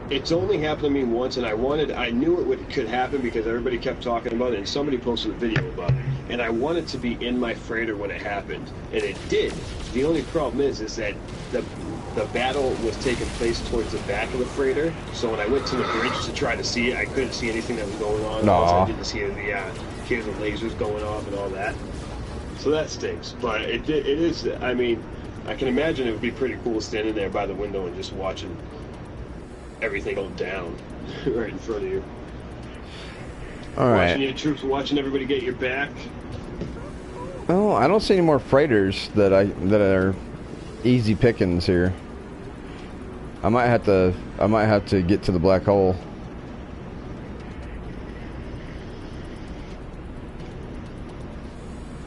It's only happened to me once, and I knew it could happen because everybody kept talking about it, and somebody posted a video about it. And I wanted to be in my freighter when it happened, and it did. The only problem is that the battle was taking place towards the back of the freighter, so when I went to the bridge to try to see it, I couldn't see anything that was going on. Also, I didn't see hear the lasers going off and all that. So that stinks. But it is. I mean, I can imagine it would be pretty cool standing there by the window and just watching everything go down right in front of you. All right. Watching your troops, watching everybody get your back. Oh, I don't see any more freighters that are easy pickings here. I might have to get to the black hole.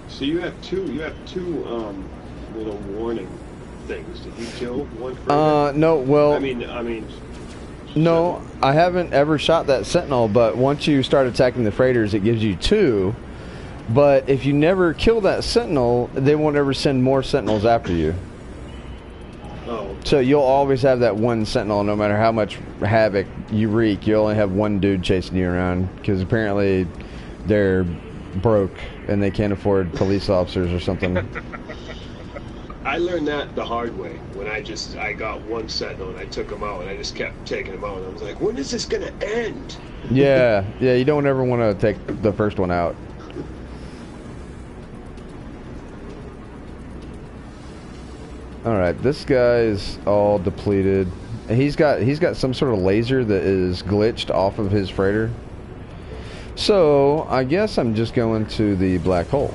So you have two little warning things. Did you kill one freighter? No. Well, I mean. No, I haven't ever shot that Sentinel, but once you start attacking the freighters, it gives you 2. But if you never kill that Sentinel, they won't ever send more Sentinels after you. Oh. So you'll always have that one Sentinel, no matter how much havoc you wreak. You only have one dude chasing you around, because apparently they're broke and they can't afford police officers or something. I learned that the hard way when I got one Sentinel and I took him out and I just kept taking him out and I was like, when is this gonna end? Yeah, you don't ever want to take the first one out. Alright, this guy's all depleted. He's got some sort of laser that is glitched off of his freighter. So I guess I'm just going to the black hole.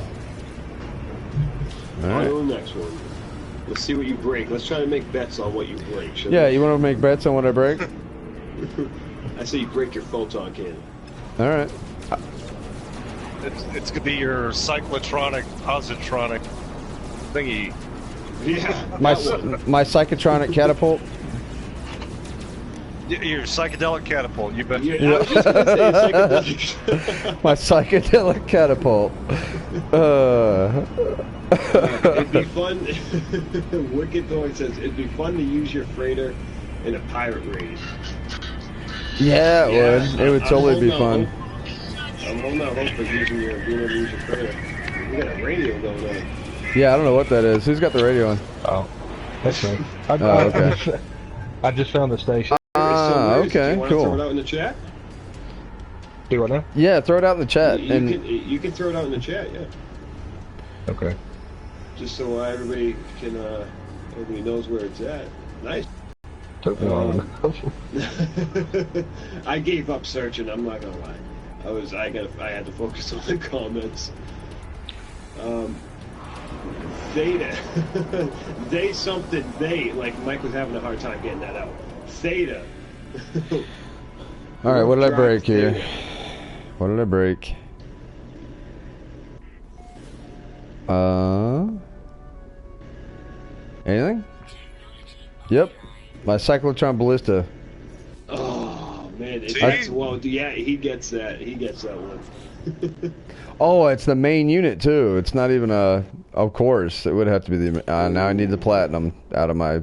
Alright. On to the next one. Let's see what you break. Let's try to make bets on what you break. Yeah, you want to make bets on what I break? I say you break your photon cannon. Alright. It's gonna be your cyclotronic, positronic thingy. Yeah. My that one. my psychotronic catapult. Your psychedelic catapult. You bet. Yeah, I was just gonna say psychedelic. My psychedelic catapult. It'd be fun. Wicked Thorn says it'd be fun to use your freighter in a pirate raid. Yeah, it would. It would totally be fun. I'm holding out hope for being able to use your freighter. We got a radio going on. Yeah, I don't know what that is. Who's got the radio on? Oh, that's right. Okay. I just found the station. Okay, Do you cool. want to throw it out in the chat? Do what now? Yeah, throw it out in the chat. You can throw it out in the chat, yeah. Okay. Just so everybody knows where it's at. Nice. Took me long. I gave up searching. I'm not gonna lie. I had to focus on the comments. Theta. They like Mike was having a hard time getting that out. Theta. All right, what did I break here? What did I break? Anything? Yep, my cyclotron ballista. Oh man, yeah, he gets that. He gets that one. Oh, it's the main unit too. It's not even a. Of course, it would have to be the. Now I need the platinum out of my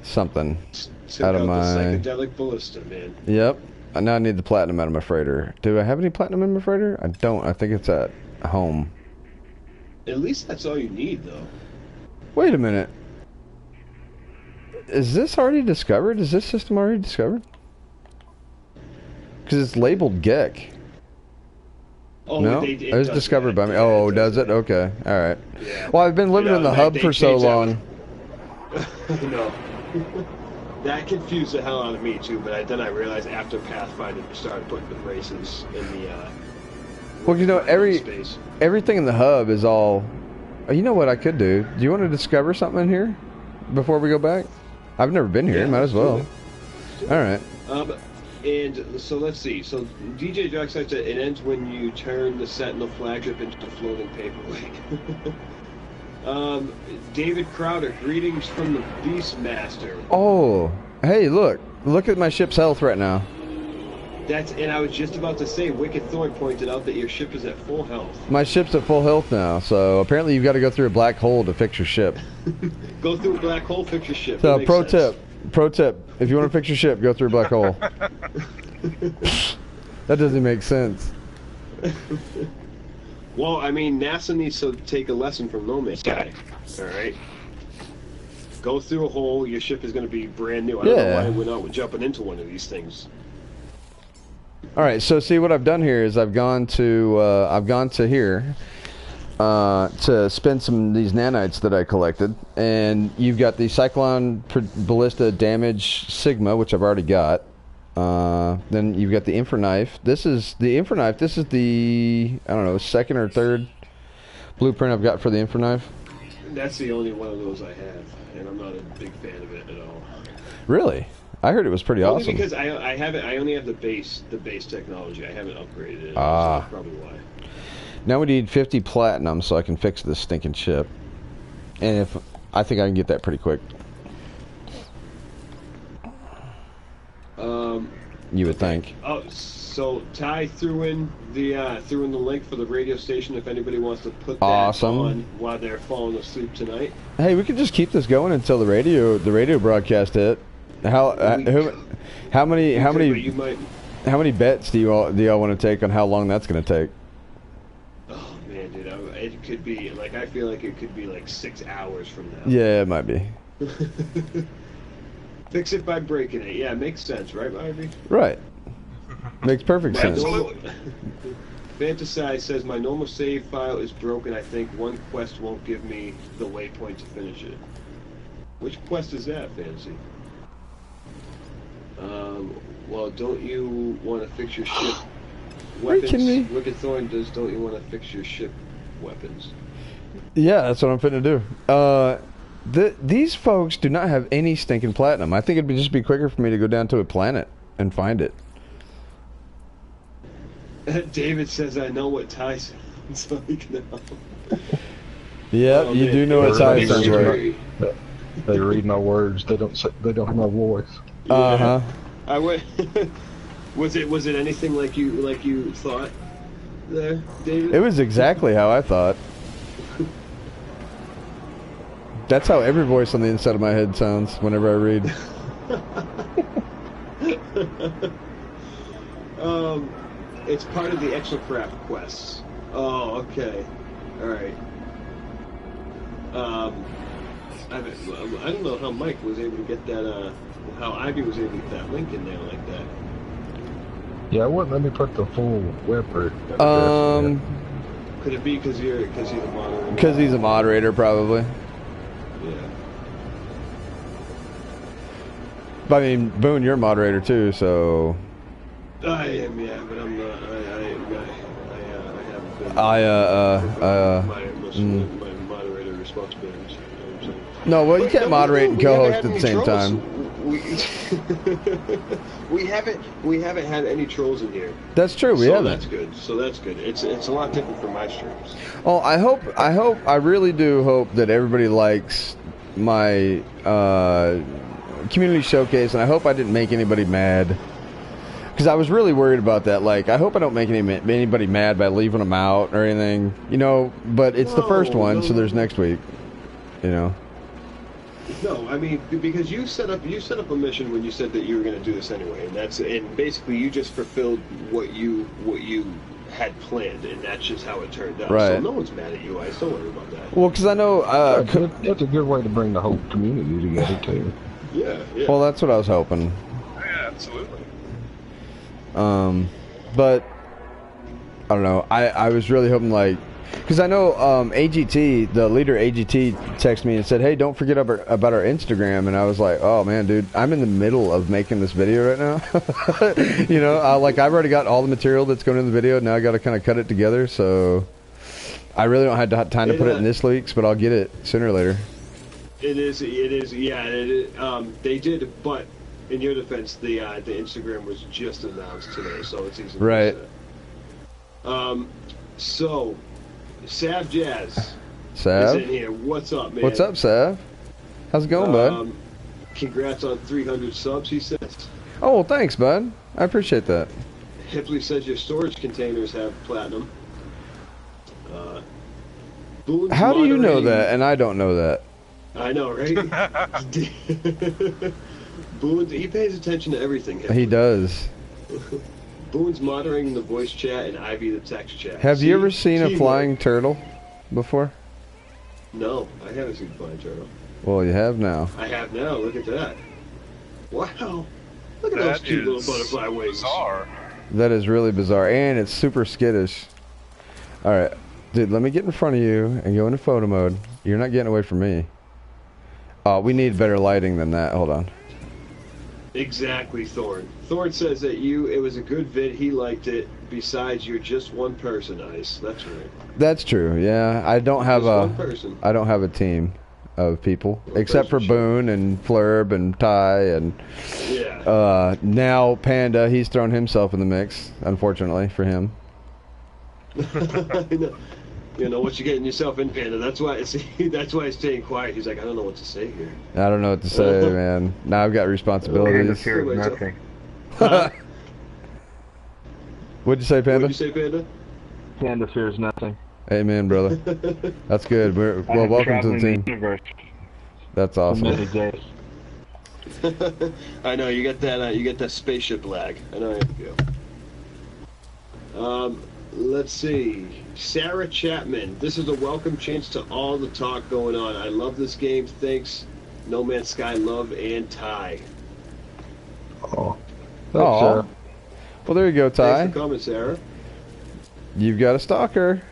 something. Out of my psychedelic ballista, man. Yep. Now I need the platinum out of my freighter. Do I have any platinum in my freighter? I don't. I think it's at home. At least that's all you need, though. Wait a minute. Is this already discovered? Is this system already discovered? Because it's labeled GECK. Oh, no? It was discovered by me. Oh, does it? Okay. All right. Yeah. Well, I've been living in the hub for so long. No. That confused the hell out of me, too, but then I realized after Pathfinder started putting the races in the... well, you know, space. Everything in the hub is all... You know what I could do? Do you want to discover something in here before we go back? I've never been here. Yeah, might as well. All right. And so let's see. So DJ Jock said that it ends when you turn the Sentinel flagship into a floating paperweight. David Crowder, greetings from the Beastmaster. Oh, hey, look at my ship's health right now. And I was just about to say, Wicked Thorn pointed out that your ship is at full health. My ship's at full health now, so apparently you've got to go through a black hole to fix your ship. Go through a black hole, fix your ship. So pro tip, if you want to fix your ship, go through a black hole. That doesn't make sense. Well, I mean, NASA needs to take a lesson from No Man's Sky. All right, go through a hole. Your ship is going to be brand new. I don't know why we're not jumping into one of these things. All right, so see what I've done here is I've gone to here to spend some of these nanites that I collected, and you've got the Cyclone Ballista Damage Sigma, which I've already got. Then you've got the Infraknife. This is the Infraknife. This is the, I don't know, second or third blueprint I've got for the Infraknife. That's the only one of those I have, and I'm not a big fan of it at all. Really? I heard it was pretty Only awesome. because I haven't. I only have the base technology. I haven't upgraded it. Ah. So that's probably why. Now we need 50 platinum so I can fix this stinking ship. And I think I can get that pretty quick. You would think. Oh, so Ty threw in the link for the radio station if anybody wants to put that on while they're falling asleep tonight. Hey, we could just keep this going until the radio broadcast hit. How many bets do y'all want to take on how long that's going to take? Oh man, dude, it could be like, I feel like it could be like 6 hours from now. Yeah, it might be. Fix it by breaking it. Yeah, it makes sense, right, Ivy? Right. Makes perfect sense. Absolutely. Fantasize says my normal save file is broken. I think one quest won't give me the waypoint to finish it. Which quest is that, Fantasy? Well, don't you want to fix your ship weapons? Wicked Thorn does. Don't you want to fix your ship weapons? Yeah, that's what I'm finna do. These folks do not have any stinking platinum. I think it'd just be quicker for me to go down to a planet and find it. David says, I know what Ty sounds like now. Yep, Oh, you man, do know what Ty everybody's sounds like. scary. They read my words. They don't have my voice. Uh-huh. I went. Was it anything like you thought there, David? It was exactly how I thought. That's how every voice on the inside of my head sounds whenever I read. It's part of the extra craft quests. Oh, okay. All right. I don't know how Mike was able to get that. How Ivy was able to get that link in there like that. Yeah, it wouldn't let me put the full web address. Could it be because he's a moderator? Because he's a moderator, probably. Yeah. But I mean, Boone, you're a moderator too, so. I am, yeah, but I'm not. I haven't been. My moderator responsibilities. You know what I'm saying? No, well, you can't moderate and co-host at the same time. We haven't had any trolls in here. That's true. We haven't. That's good. So that's good. It's a lot different from my streams. Oh, I really do hope that everybody likes my community showcase, and I hope I didn't make anybody mad. Because I was really worried about that. Like, I hope I don't make anybody mad by leaving them out or anything. You know, but it's the first one, so there's next week. You know. No, I mean, because you set up a mission when you said that you were going to do this anyway, and basically you just fulfilled what you had planned, and that's just how it turned out. Right. So no one's mad at you. I don't worry about that. Well, because I know that's a good way to bring the whole community together too. Yeah. Well, that's what I was hoping. Yeah, absolutely. But I don't know. I was really hoping, like, because I know AGT, the leader AGT, texted me and said, "Hey, don't forget about our Instagram." And I was like, "Oh man, dude, I'm in the middle of making this video right now." You know, I've already got all the material that's going in the video. Now I got to kind of cut it together. So I really don't have time to put it in this week's, but I'll get it sooner or later. It is. Yeah. They did, but in your defense, the Instagram was just announced today, so it's easy. Right. So, Sav Jazz Sav? is in here. What's up, man? What's up, Sav? How's it going, bud? Congrats on 300 subs, he says. Oh, well, thanks, bud. I appreciate that. Hipley says your storage containers have platinum. How do you know that, and I don't know that? I know, right? Boone, he pays attention to everything. He does. Boone's monitoring the voice chat and Ivy the text chat. Have you ever seen a flying turtle before? No, I haven't seen a flying turtle. Well, you have now. I have now. Look at that. Wow. Look at those cute little butterfly wings. Bizarre. That is really bizarre, and it's super skittish. All right, dude, let me get in front of you and go into photo mode. You're not getting away from me. We need better lighting than that. Hold on. Exactly, Thorn. Thorn says that it was a good vid, he liked it. Besides, you're just one person, Ice. That's right. That's true. Yeah, I don't have one person. I don't have a team of people except for Boone and flrrb and Ty and now Panda. He's thrown himself in the mix, unfortunately for him. You know what you're getting yourself in, Panda. That's why he's staying quiet. He's like, I don't know what to say here. I don't know what to say, man. Now I've got responsibilities. Nothing. What'd you say, Panda? What'd you say, Panda? Panda fears nothing. Amen, brother. That's good. Well, welcome to the team. Universe. That's awesome. I know you get that spaceship lag. I know how you feel. Let's see. Sarah Chapman. This is a welcome change to all the talk going on. I love this game. Thanks, No Man's Sky, Love, and Ty. Oh. Oh. Well, there you go, Ty. Thanks for coming, Sarah. You've got a stalker.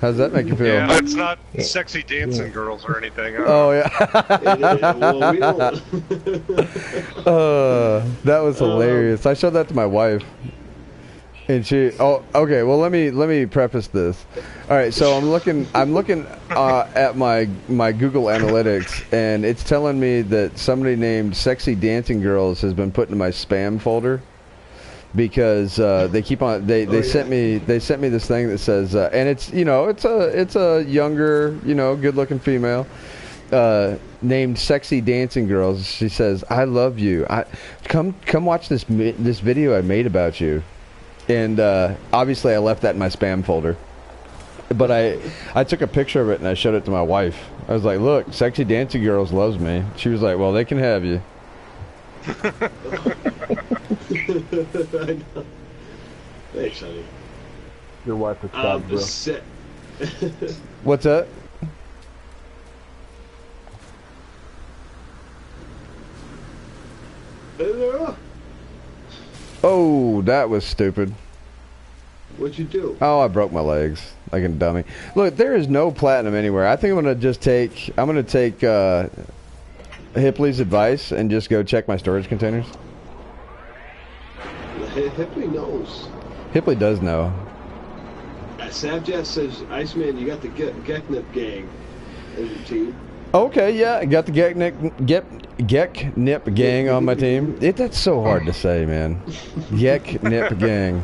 How's that make you feel? Yeah, it's not sexy dancing girls or anything. Oh, yeah. Well, we don't... That was hilarious. I showed that to my wife. And she, okay. Well, let me preface this. All right, so I'm looking at my Google Analytics, and it's telling me that somebody named "Sexy Dancing Girls" has been put in my spam folder. because they keep on they sent me this thing that says and it's it's a younger good looking female named Sexy Dancing Girls. She says, "I love you. Come watch this video I made about you." And obviously I left that in my spam folder. But I took a picture of it and I showed it to my wife. I was like, "Look, Sexy Dancing Girls loves me." She was like, "Well, they can have you." I know. Thanks, honey. Your wife is proud, bro. What's that? Oh, that was stupid. What'd you do? Oh, I broke my legs like a dummy. Look, there is no platinum anywhere. I think I'm gonna take Hipley's advice and just go check my storage containers. Hipley knows. Hipley does know. Savjaz says, Iceman, you got the Geknip gang as your team. Okay, yeah, I got the Geknip gang on my team. That's so hard to say, man. Geknip gang.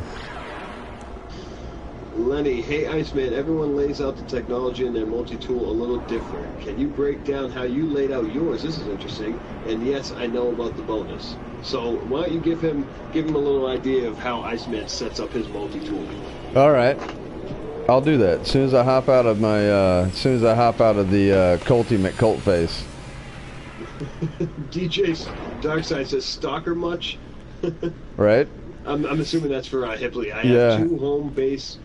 Lenny, hey Iceman, everyone lays out the technology in their multi-tool a little different. Can you break down how you laid out yours? This is interesting. And yes, I know about the bonus. So why don't you give him a little idea of how Iceman sets up his multi-tool? All right, I'll do that as soon as I hop out of my the Colty McColt face. DJ's Darkside says, stalker much? Right. I'm assuming that's for Hipley. I have two home base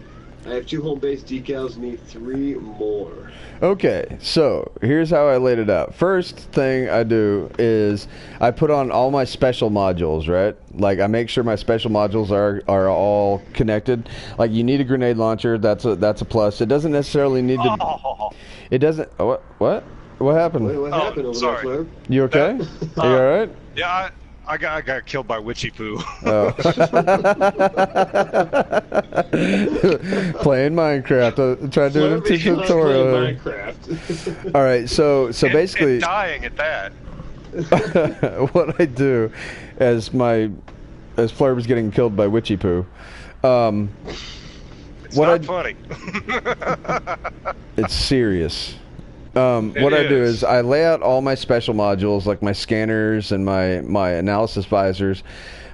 decals, need 3 more. Okay, so here's how I laid it out. First thing I do is I put on all my special modules, right? Like I make sure my special modules are all connected. Like you need a grenade launcher, that's a plus. It doesn't necessarily need to. It doesn't. What happened? What happened over there, Fleur? You okay? Are you all right? Yeah, I got killed by Witchy Poo. Oh. Playing Minecraft. Try doing a tutorial. Minecraft. All right, so basically, and dying at that. what I do, as Fleur was getting killed by Witchy Poo, it's not funny. It's serious. What I do is I lay out all my special modules, like my scanners and my analysis visors,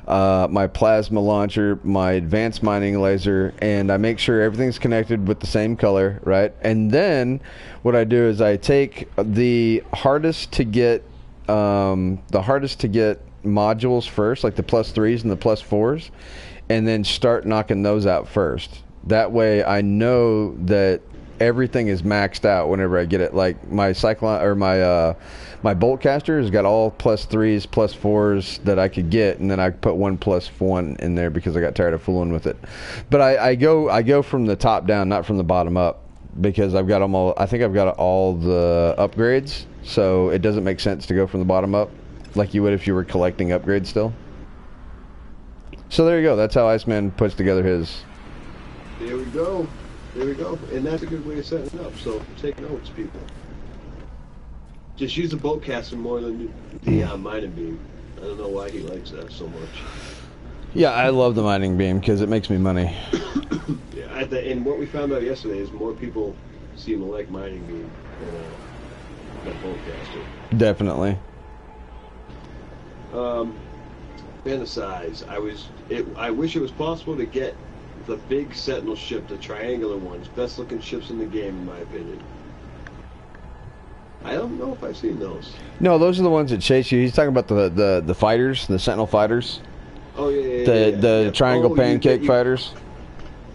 my plasma launcher, my advanced mining laser, and I make sure everything's connected with the same color, right? And then what I do is I take the hardest to get modules first, like the +3s and the +4s, and then start knocking those out first. That way I know that everything is maxed out whenever I get it. Like my Cyclone or my Bolt Caster has got all +3s, +4s that I could get, and then I put 1 +1 in there because I got tired of fooling with it. But I go from the top down, not from the bottom up, because I think I've got all the upgrades, so it doesn't make sense to go from the bottom up like you would if you were collecting upgrades still. So there you go. That's how Iceman puts together his. There we go. There we go. And that's a good way of setting it up. So take notes, people. Just use the bolt caster more than the mining beam. I don't know why he likes that so much. Yeah, I love the mining beam because it makes me money. Yeah, and what we found out yesterday is more people seem to like mining beam than bolt caster. Definitely. Fantasize. I wish it was possible to get the big Sentinel ship, the triangular ones. Best looking ships in the game, in my opinion. I don't know if I've seen those. No, those are the ones that chase you. He's talking about the fighters, the Sentinel fighters. Oh, yeah. The triangle pancake fighters.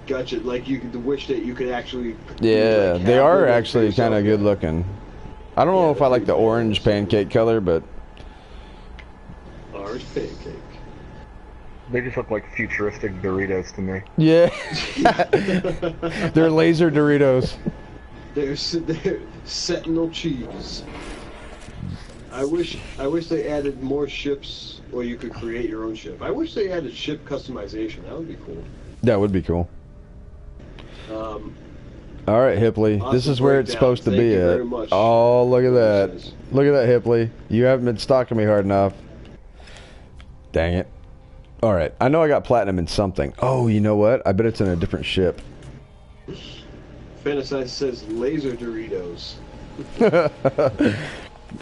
Gotcha. Like, you could wish that you could actually... Yeah, they are actually kind of good looking. I don't know if I like the orange pancake color, but... Orange pancake. They just look like futuristic Doritos to me. Yeah. They're laser Doritos. They're Sentinel cheese. I wish they added more ships where you could create your own ship. I wish they added ship customization. That would be cool. That would be cool. All right, Hipley. Awesome. This is where it's supposed to be at. Oh, look at that. Look at that, Hipley. You haven't been stalking me hard enough. Dang it. All right, I know I got platinum in something. Oh, you know what? I bet it's in a different ship. Fantasize says laser Doritos.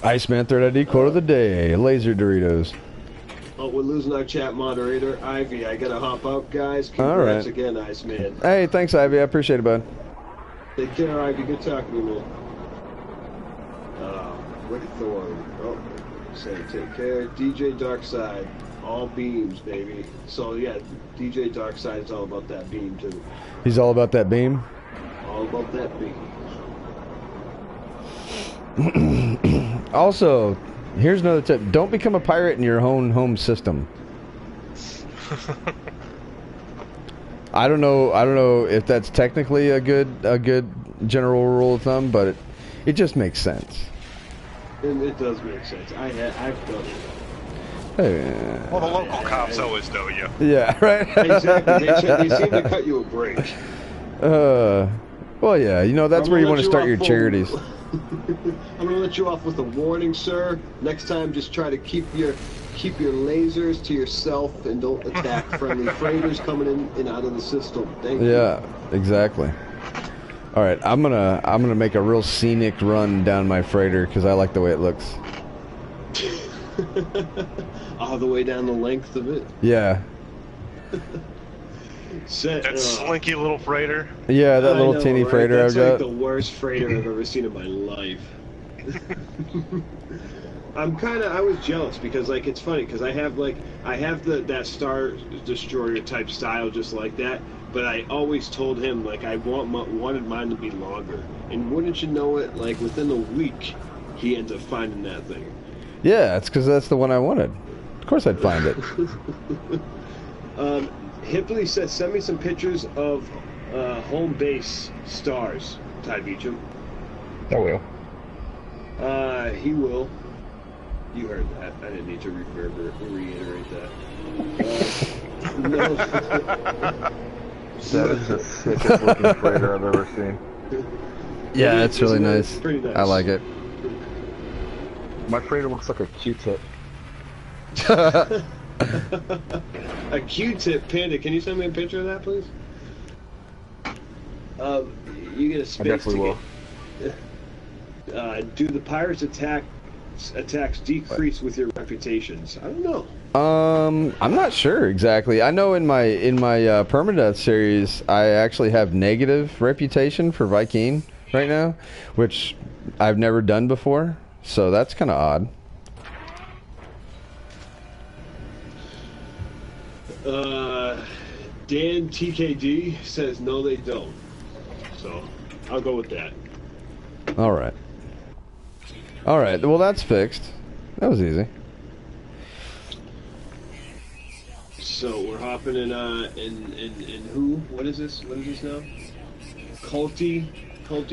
Iceman third ID quote of the day: laser Doritos. Oh, we're losing our chat moderator, Ivy. I gotta hop out, guys. Congrats again, Iceman. Hey, thanks, Ivy. I appreciate it, bud. Take care, Ivy. Good talking to you, man. Wicked Thorn. Oh, say take care. DJ Darkside. All beams, baby. So, yeah, DJ Darkside is all about that beam, too. He's all about that beam? All about that beam. Also, here's another tip. Don't become a pirate in your own home system. I don't know if that's technically a good general rule of thumb, but it just makes sense. It does make sense. I've done it. Well, the local cops always know you. Yeah, right. Exactly. They seem to cut you a break. Well, yeah. You know, that's where you want to start your charities. I'm gonna let you off with a warning, sir. Next time, just try to keep your lasers to yourself and don't attack friendly freighters coming in and out of the system. Thank you. Yeah, exactly. All right, I'm gonna make a real scenic run down my freighter because I like the way it looks. All the way down the length of it. Yeah. That slinky little freighter. Yeah, that little teeny freighter I've got. That's like the worst freighter I've ever seen in my life. I was jealous because, like, it's funny because I have that Star Destroyer type style just like that, but I always told him, like, I wanted mine to be longer. And wouldn't you know it, like, within a week, he ended up finding that thing. Yeah, it's because that's the one I wanted. Of course I'd find it. Hipley said, send me some pictures of home base stars, Ty Beecham. I will. He will. You heard that. I didn't need to reiterate that. No. That is the sickest looking freighter I've ever seen. Yeah, it's really nice. Pretty nice. I like it. My freighter looks like a Q-tip. A Q-tip, Panda. Can you send me a picture of that, please? You get a space I definitely will. Do the pirates' attacks decrease with your reputations? I don't know. I'm not sure exactly. I know in my permadeath series, I actually have negative reputation for Viking right now, which I've never done before. So that's kind of odd. Dan TKD says no, they don't. So I'll go with that. All right. All right. Well, that's fixed. That was easy. So we're hopping in who? What is this? What is this now? Culty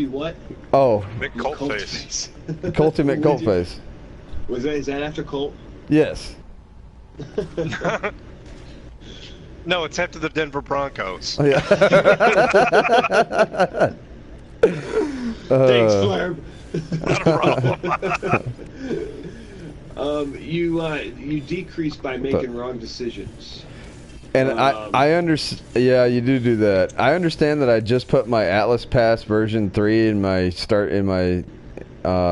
what? Oh. McCultface. Culty McCultface. Is that after Colt? Yes. No, it's after the Denver Broncos. Oh, yeah. Thanks, Flarb. Not a problem. You decrease by making wrong decisions. And I understand. Yeah, you do that. I understand that I just put my Atlas Pass version 3 in my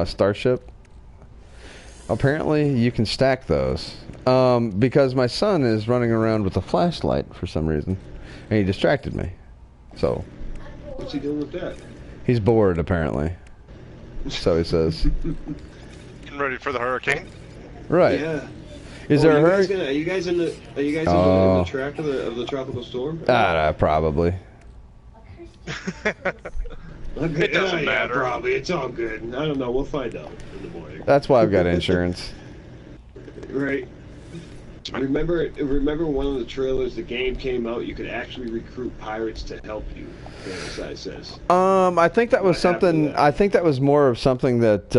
Starship. Apparently, you can stack those. Because my son is running around with a flashlight for some reason, and he distracted me. So. What's he doing with that? He's bored, apparently. So he says. Getting ready for the hurricane. Right. Yeah. Is there a hurricane? Are you guys in the track of the tropical storm? Probably. Okay. It doesn't matter. Probably. It's all good. I don't know. We'll find out in the morning. That's why I've got insurance. Right. Remember one of the trailers, the game came out, you could actually recruit pirates to help you, Fantasize says. I think that was something, I think that was more of something that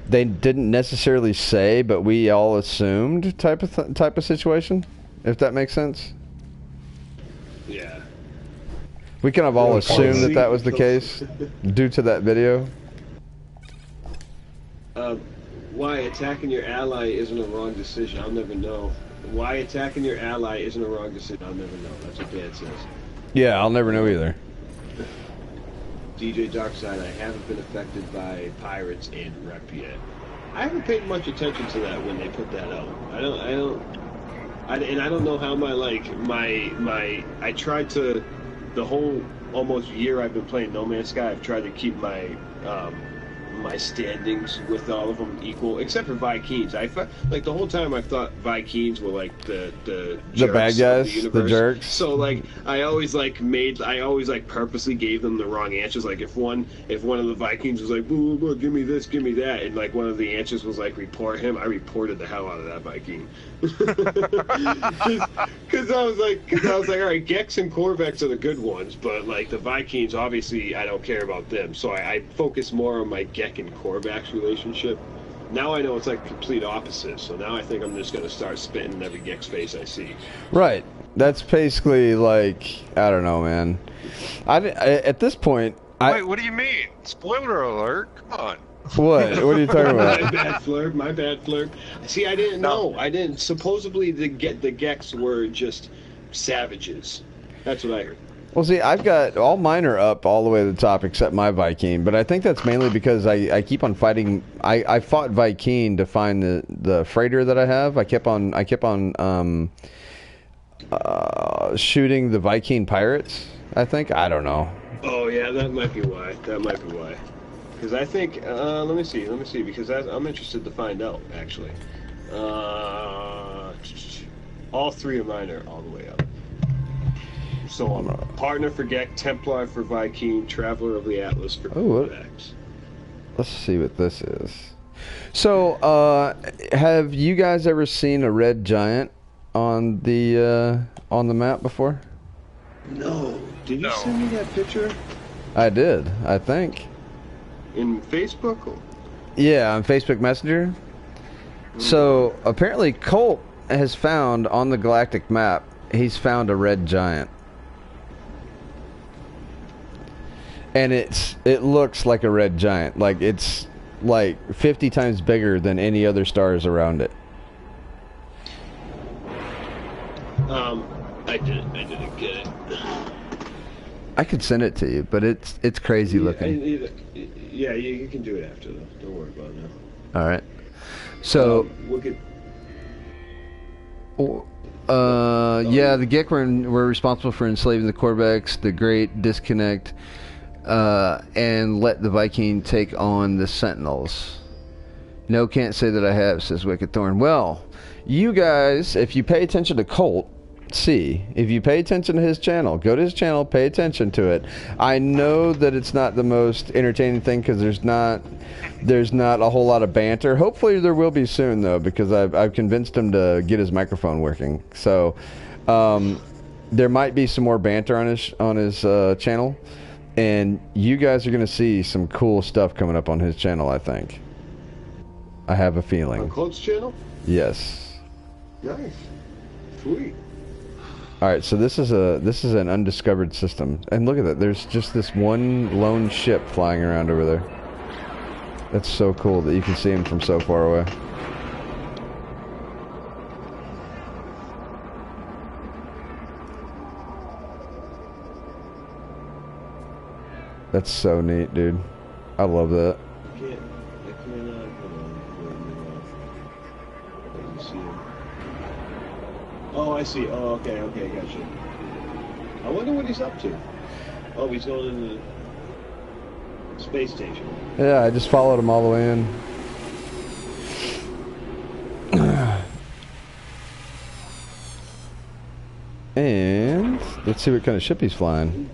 they didn't necessarily say, but we all assumed type of situation, if that makes sense. Yeah. We kind of all assumed that was the case due to that video. Why attacking your ally isn't a wrong decision? I'll never know. Why attacking your ally isn't a wrong decision, I'll never know. That's what Dad says. Yeah, I'll never know either. DJ Darkside, I haven't been affected by pirates and rep yet. I haven't paid much attention to that when they put that out. I don't know how I tried to, the whole almost year I've been playing No Man's Sky, I've tried to keep my my standings with all of them equal, except for Vikings. Like the whole time I thought Vikings were like the bad guys, the jerks. So like I always purposely gave them the wrong answers. Like if one of the Vikings was like, blah, blah, blah, give me this, give me that, and like one of the answers was like report him, I reported the hell out of that Viking. Because I was like, all right, Gex and Corvex are the good ones, but like the Vikings, obviously I don't care about them, so I focus more on my Gex and Corvax relationship. Now I know it's like complete opposite, so now I think I'm just gonna start spitting in every Gex face I see. Right. That's basically like, I don't know, man. At this point, Wait, what do you mean? Spoiler alert! Come on. What? What are you talking about? My bad flirk. See, I didn't know. I didn't. Supposedly the Gex were just savages. That's what I heard. Well, see, I've got all mine are up all the way to the top except my Viking, but I think that's mainly because I keep on fighting. I fought Viking to find the freighter that I have. I kept on shooting the Viking pirates. I think, I don't know. Oh yeah, that might be why. Because I think let me see because I'm interested to find out actually. All three of mine are all the way up. So I'm a partner for Gek, Templar for Viking, Traveler of the Atlas for Corvax. Let's see what this is. So, have you guys ever seen a red giant on the map before? No. Did you send me that picture? I did, I think. In Facebook? Yeah, on Facebook Messenger. So, apparently Colt has found on the galactic map, he's found a red giant. And it looks like a red giant. Like it's like 50 times bigger than any other stars around it. I didn't get it. I could send it to you, but it's crazy looking. Yeah, you can do it after though. Don't worry about it now. All right. So yeah, the Gek were responsible for enslaving the Corvex, the Great Disconnect, and let the Viking take on the Sentinels. No, can't say that I have, says Wicked Thorn. Well, you guys, if you pay attention to Colt, if you pay attention to his channel, go to his channel, pay attention to it. I know that it's not the most entertaining thing because there's not a whole lot of banter. Hopefully there will be soon though, because I've convinced him to get his microphone working. So there might be some more banter on his channel, and you guys are going to see some cool stuff coming up on his channel. I think. I have a feeling. On Colt's channel? Yes. Nice. Sweet. All right, so this is an undiscovered system, and look at that. There's just this one lone ship flying around over there. That's so cool that you can see him from so far away. That's so neat, dude. I love that. Oh, I see. Oh, okay, gotcha. I wonder what he's up to. Oh, he's going in the space station. Yeah, I just followed him all the way in. And let's see what kind of ship he's flying.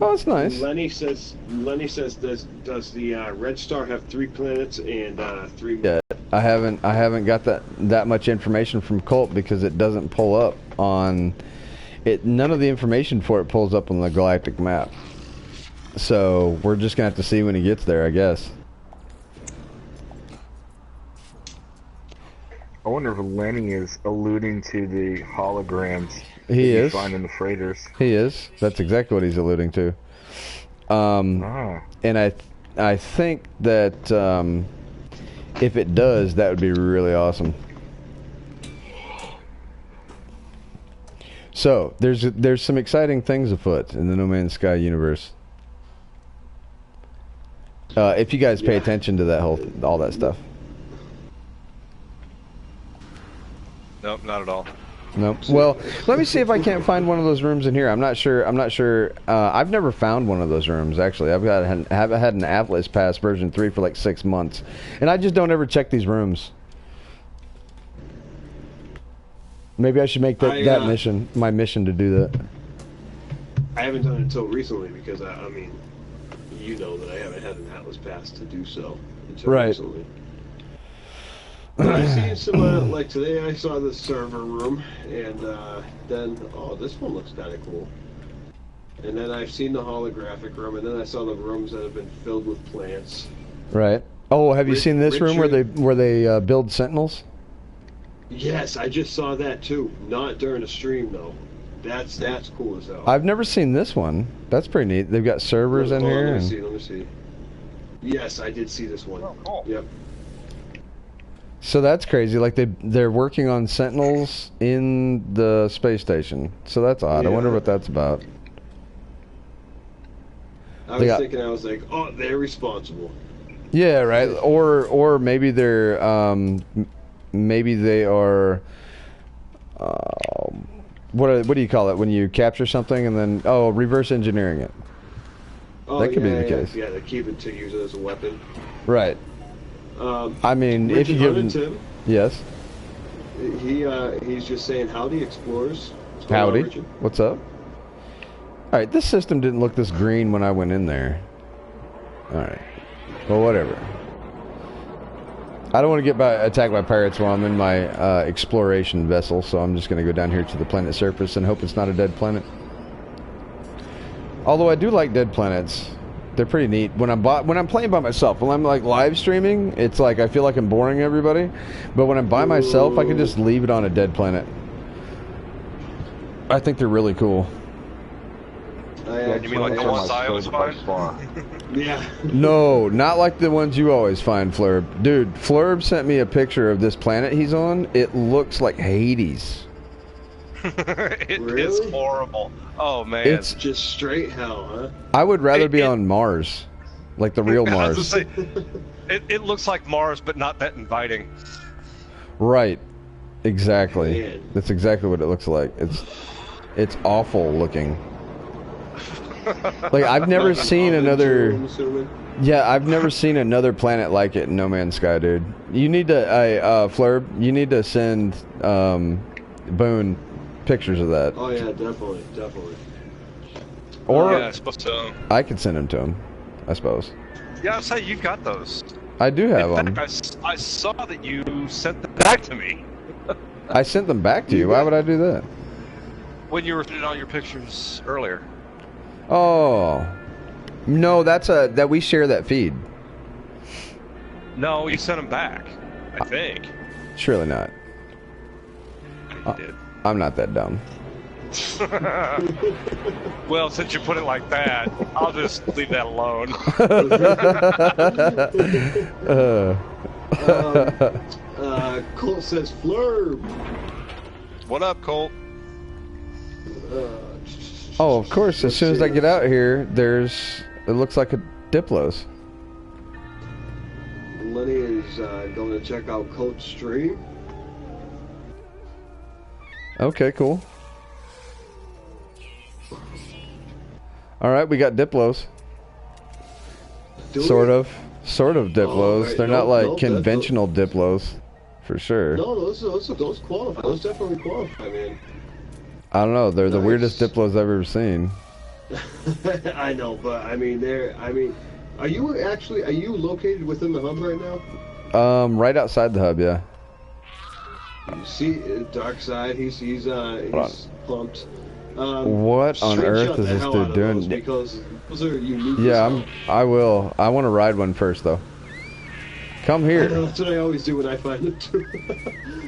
Oh, it's nice. Lenny says, does the Red Star have 3 planets and 3? Yeah, I haven't got that much information from Colt because it doesn't pull up on it. None of the information for it pulls up on the galactic map. So we're just gonna have to see when he gets there, I guess. I wonder if Lenny is alluding to the holograms he is. You find in the freighters. He is. That's exactly what he's alluding to. And I think that if it does, that would be really awesome. So there's some exciting things afoot in the No Man's Sky universe. If you guys pay attention to that all that stuff. Nope, not at all. Nope. Well, let me see if I can't find one of those rooms in here. I'm not sure. I've never found one of those rooms, actually. Haven't had an Atlas Pass version 3 for like 6 months. And I just don't ever check these rooms. Maybe I should make that mission, my mission to do that. I haven't done it until recently because, I mean, you know that I haven't had an Atlas Pass to do so until recently. I've seen some, like today I saw the server room, and then, oh, this one looks kind of cool. And then I've seen the holographic room, and then I saw the rooms that have been filled with plants. Right. Oh, have you seen this room where they build sentinels? Yes, I just saw that too. Not during a stream though. That's cool as hell. I've never seen this one. That's pretty neat. They've got servers in here. Let me see. Yes, I did see this one. Oh, cool. Yep. So that's crazy. Like they're working on sentinels in the space station. So that's odd. Yeah. I wonder what that's about. I was thinking, I was like, oh, they're responsible. Yeah, right. Or maybe they're maybe they are. What do you call it when you capture something and then reverse engineering it? Oh, that could be the case. Yeah, they keep it to use it as a weapon. Right. I mean, if you give him, yes. He's just saying howdy, explorers. Howdy. What's up? All right, this system didn't look this green when I went in there. All right. Well, whatever. I don't want to get attacked by pirates while I'm in my exploration vessel, so I'm just going to go down here to the planet surface and hope it's not a dead planet. Although I do like dead planets. They're pretty neat. When I'm playing by myself, when I'm like live streaming, it's like I feel like I'm boring everybody. But when I'm by myself, I can just leave it on a dead planet. I think they're really cool. You mean like the ones I always find? Yeah. No, not like the ones you always find, flrrrb. Dude, flrrrb sent me a picture of this planet he's on. It looks like Hades. It is horrible. Oh man, it's just straight hell, huh? I would rather be on Mars, like the real Mars. I was gonna say, it looks like Mars, but not that inviting. Right, exactly. Man. That's exactly what it looks like. It's awful looking. Like I've never seen another. Yeah, I've never seen another planet like it in No Man's Sky, dude. You need to, flrrb. You need to send Boone pictures of that. Oh yeah, definitely. Or yeah, I suppose so. I could send them to him, I suppose. Yeah, I'll say you've got those. I do have them. In fact, I saw that you sent them back to me. I sent them back to you. Why would I do that? When you were putting on your pictures earlier. Oh, no, that we share that feed. No, you sent them back. I think. Surely not. You did. I'm not that dumb. Well, since you put it like that, I'll just leave that alone. Colt says flrrb. What up, Colt? Oh, of course. As soon as I get out here, it looks like a Diplos. Lenny is going to check out Colt's stream. Okay, cool. All right, we got Diplos. Sort of Diplos. Right. They're not like conventional Diplos, for sure. No, those qualify. Those definitely qualify, man. I don't know. They're the weirdest Diplos I've ever seen. I know, but I mean, are you located within the hub right now? Right outside the hub, yeah. You see, Dark Side, he's pumped. What on earth is this dude doing? Because those are unique. Yeah, I will. I want to ride one first, though. Come here. That's what I always do when I find them too.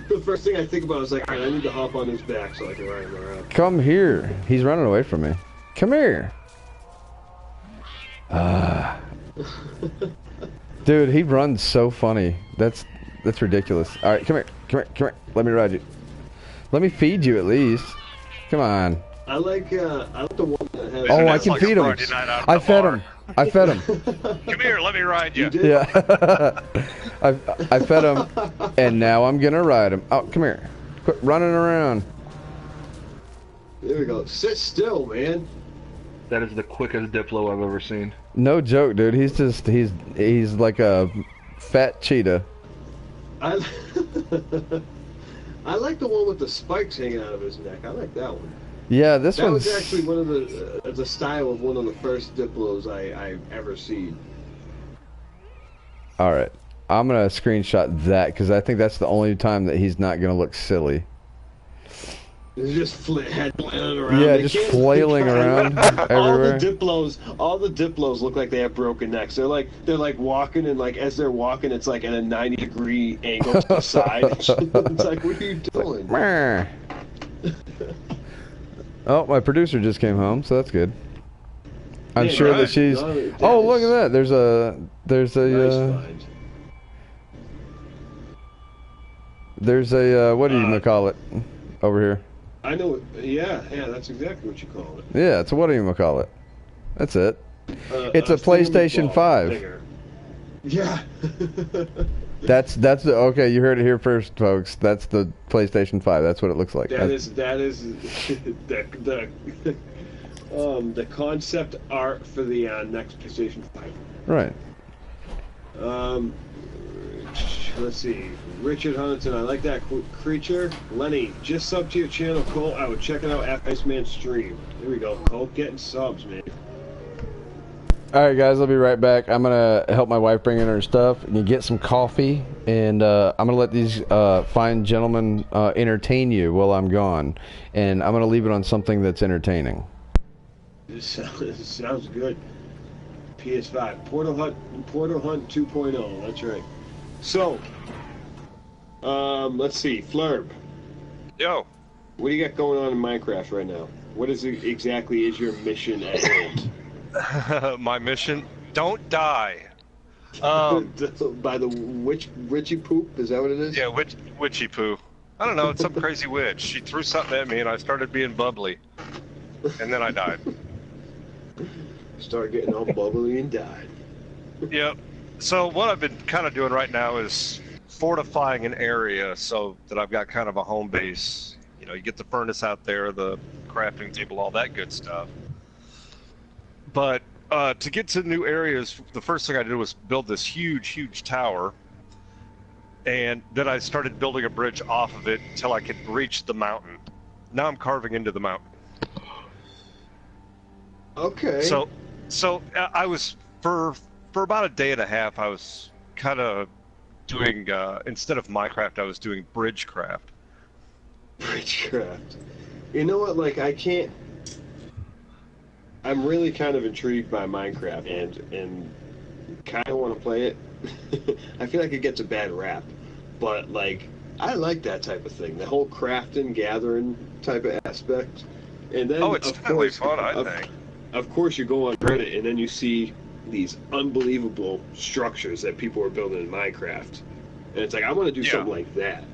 The first thing I think about is like, all right, I need to hop on his back so I can ride him around. Come here. He's running away from me. Come here. Dude, he runs so funny. That's ridiculous. All right, come here. Let me ride you. Let me feed you at least. Come on. I like the one that has. Oh, I That's can like a feed him. Friday night out at I the fed bar. him. I fed him. Come here, let me ride you. You did? Yeah. I fed him, and now I'm gonna ride him. Oh, come here. Quit running around. There we go. Sit still, man. That is the quickest Diplo I've ever seen. No joke, dude. He's like a fat cheetah. I I like the one with the spikes hanging out of his neck. I like that one. Yeah, this That one's was actually one of the style of one of the first Diplos I've ever seen. all right. I'm gonna screenshot that because I think that's the only time that he's not gonna look silly. It's just flailing around. Yeah, They just can't- flailing around everywhere. All the Diplos look like they have broken necks. They're like walking, and like as they're walking, it's like at a 90-degree angle to the side. It's like, what are you doing? Meh. Oh, my producer just came home, so that's good. I'm Yeah, sure right. that she's. No, that Oh, is look at that! There's a Nice find. there's a what do you call it over here? I know. Yeah, that's exactly what you call it. Yeah, it's a what do you call it? That's it. It's a thingamaball PlayStation 5. thinger. Yeah. That's the okay. You heard it here first, folks. That's the PlayStation 5. That's what it looks like. That is the concept art for the next PlayStation 5. Right. Let's see. Richard Huntington, I like that creature. Lenny, just sub to your channel, Cole. I would check it out after Iceman's stream. Here we go, Cole, getting subs, man. All right, guys. I'll be right back. I'm gonna help my wife bring in her stuff and you get some coffee, and I'm gonna let these fine gentlemen entertain you while I'm gone, and I'm gonna leave it on something that's entertaining. This sounds good. PS5 Portal Hunt 2.0. That's right. So, let's see, Flurb. Yo, What do you got going on in Minecraft right now? What exactly is your mission at hand? my mission: don't die. By the witchy poop? Is that what it is? Yeah, witchy poo. I don't know. It's some crazy witch. She threw something at me, and I started being bubbly, and then I died. Started getting all bubbly and died. Yep. So what I've been kind of doing right now is fortifying an area so that I've got kind of a home base. You know, you get the furnace out there, the crafting table, all that good stuff. But to get to new areas, the first thing I did was build this huge tower. And then I started building a bridge off of it until I could reach the mountain. Now I'm carving into the mountain. Okay. So I was, for about a day and a half, I was kind of doing, instead of Minecraft, I was doing Bridgecraft. Bridgecraft. You know what, like, I'm really kind of intrigued by Minecraft and kind of want to play it. I feel like it gets a bad rap, but, like, I like that type of thing, the whole crafting, gathering type of aspect. And then, It's definitely fun, I think. Of course, you go on Reddit and then you see these unbelievable structures that people are building in Minecraft. And it's like, I want to do something like that.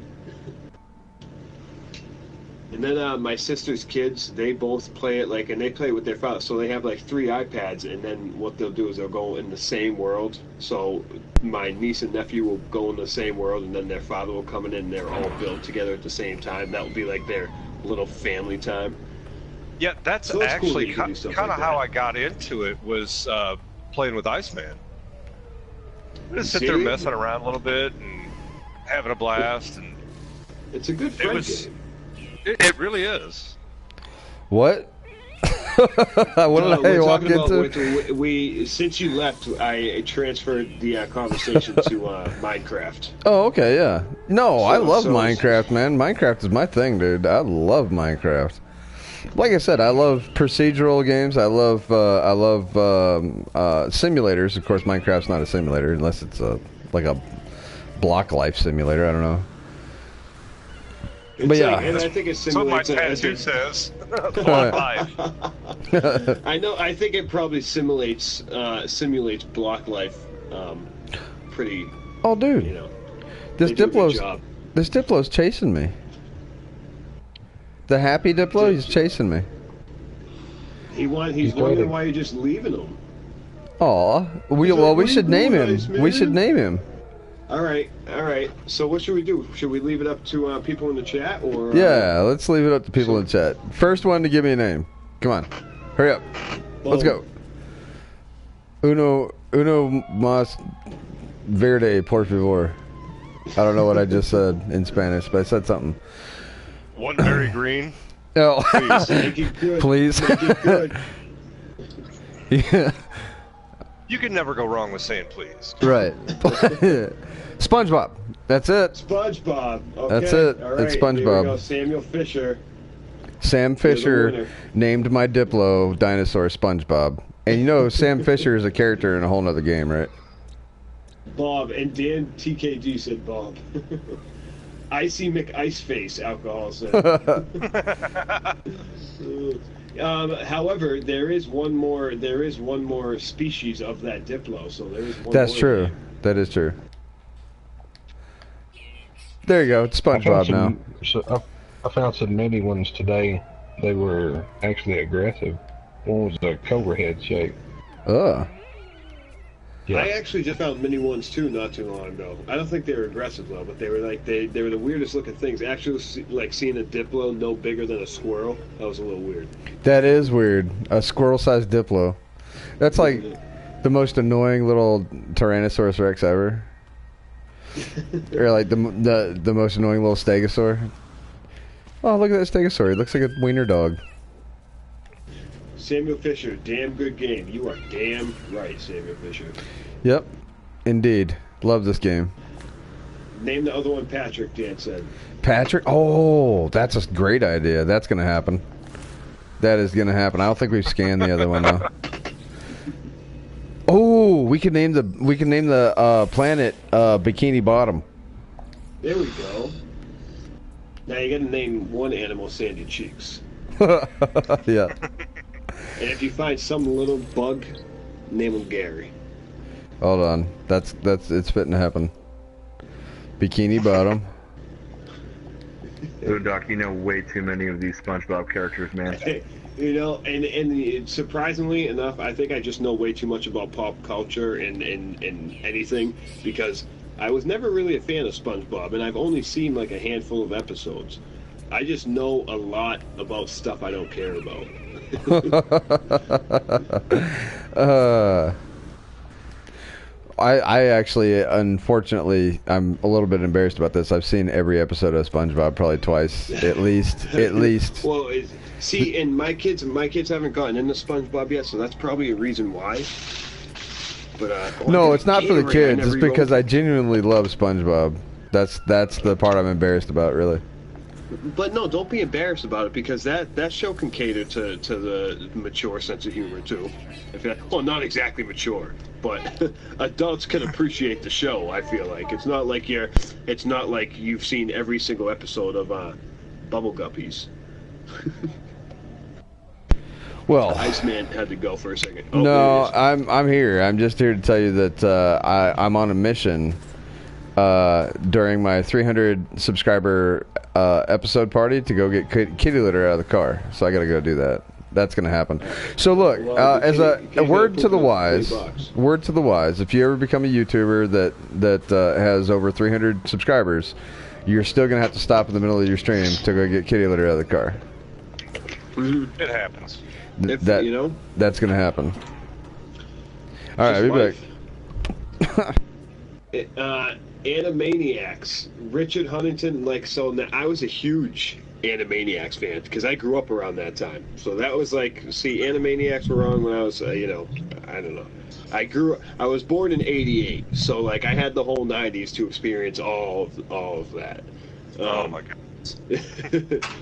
And then my sister's kids, they both play it, like, and they play it with their father. So they have, like, 3 iPads, and then what they'll do is they'll go in the same world. So my niece and nephew will go in the same world, and then their father will come in, and they're all built together at the same time. That will be, like, their little family time. Yeah, that's So it's cool actually that you can do kind stuff of like how that. I got into it, was playing with Iceman. Just sit See? there messing around a little bit and having a blast, and It's a good friend game. it really is. What? What did I we're walk talking about into? we since you left, I transferred the conversation to Minecraft. Oh, okay, yeah. No, I love so- Minecraft, man. Minecraft is my thing, dude. I love Minecraft. Like I said, I love procedural games. I love simulators. Of course, Minecraft's not a simulator unless it's like a block life simulator. I don't know. But yeah, and I think it So my simulates. tattoo says, "Block life." I know. I think it probably simulates block life. Pretty. oh, dude, You know. this they do a good Diplo's job. chasing me. The happy Diplo? He's chasing me. He's wondering why you're just leaving him. Aw. We should name him. We should name him. All right. So what should we do? Should we leave it up to people in the chat, or? Yeah, let's leave it up to people in the chat. First one to give me a name. Come on, hurry up. Let's go. Uno mas verde, por favor. I don't know what I just said in Spanish, but I said something. One very green. Oh, Please. Make it good. Please. Make it good. Yeah. You can never go wrong with saying please. Right. SpongeBob. That's it. SpongeBob. Okay. That's it. All right. It's SpongeBob. There we go. Samuel Fisher. Sam Fisher named my Diplo dinosaur SpongeBob. And you know, Sam Fisher is a character in a whole nother game, right? Bob, and Dan TKG said Bob. Icy McIceface, alcohol said. However, there is one more species of that Diplo, so there is one. That's more true. there. That is true. There you go. It's SpongeBob now. I found some mini ones today. They were actually aggressive. One was a cobra head shape. Ugh. Yeah. I actually just found mini ones too not too long ago. I don't think they were aggressive though, but they were like they were the weirdest looking things. Actually, like seeing a Diplo no bigger than a squirrel, that was a little weird. That is weird. A squirrel-sized Diplo. That's like the most annoying little Tyrannosaurus Rex ever. Or like the most annoying little Stegosaur. Oh, look at that Stegosaur. It looks like a wiener dog. Samuel Fisher, damn good game. You are damn right, Samuel Fisher. Yep, indeed. Love this game. Name the other one Patrick, Dan said. Patrick? Oh, that's a great idea. That's going to happen. That is going to happen. I don't think we've scanned the other one though. Oh, we can name the planet Bikini Bottom. There we go. Now you got to name one animal Sandy Cheeks. Yeah. And if you find some little bug, name him Gary. Hold on. That's it's fitting to happen. Bikini Bottom. Bo0ck, you know way too many of these SpongeBob characters, man. You know, and surprisingly enough, I think I just know way too much about pop culture and anything, because I was never really a fan of SpongeBob, and I've only seen like a handful of episodes. I just know a lot about stuff I don't care about. I actually, unfortunately, I'm a little bit embarrassed about this. I've seen every episode of SpongeBob probably twice, at least. Well, see, and my kids haven't gotten into SpongeBob yet, so that's probably a reason why. But no, it's not for the kids. It's because I genuinely love SpongeBob. That's the part I'm embarrassed about, really. But no, don't be embarrassed about it, because that show can cater to the mature sense of humor too. Well, not exactly mature, but adults can appreciate the show. I feel like it's not like you've seen every single episode of Bubble Guppies. Well, Iceman had to go for a second. Oh, no, I'm here. I'm just here to tell you that I'm on a mission during my 300 subscriber episode party to go get kitty litter out of the car. So I got to go do that. That's going to happen. So look, as a word to the wise, if you ever become a YouTuber that has over 300 subscribers, you're still going to have to stop in the middle of your stream to go get kitty litter out of the car. It happens. That's going to happen. All right, I'll be back. Animaniacs, Richard Huntington, I was a huge Animaniacs fan because I grew up around that time. So that was Animaniacs were on when I was, I don't know. I was born in '88, so I had the whole '90s to experience all of that. Oh my god.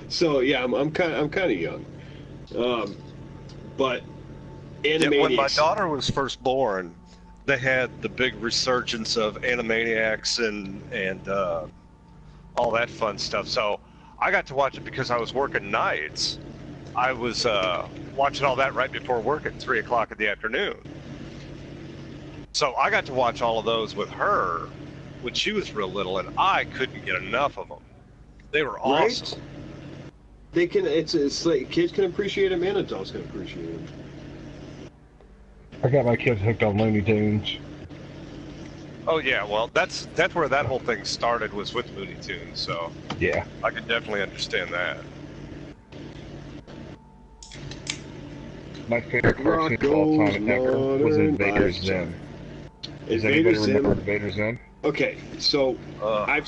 So yeah, I'm kind of young. But Animaniacs. Yeah, when my daughter was first born, they had the big resurgence of Animaniacs and all that fun stuff. So I got to watch it because I was working nights. I was watching all that right before work at 3 o'clock in the afternoon. So I got to watch all of those with her when she was real little, and I couldn't get enough of them. They were awesome. They can. It's like kids can appreciate them and adults can appreciate them. I got my kids hooked on Looney Tunes. Oh yeah, well that's where that whole thing started, was with Looney Tunes. So Yeah. I can definitely understand that. My favorite cartoon of all time ever was Invader Zim. Does anybody remember Invader Zim? Okay, so I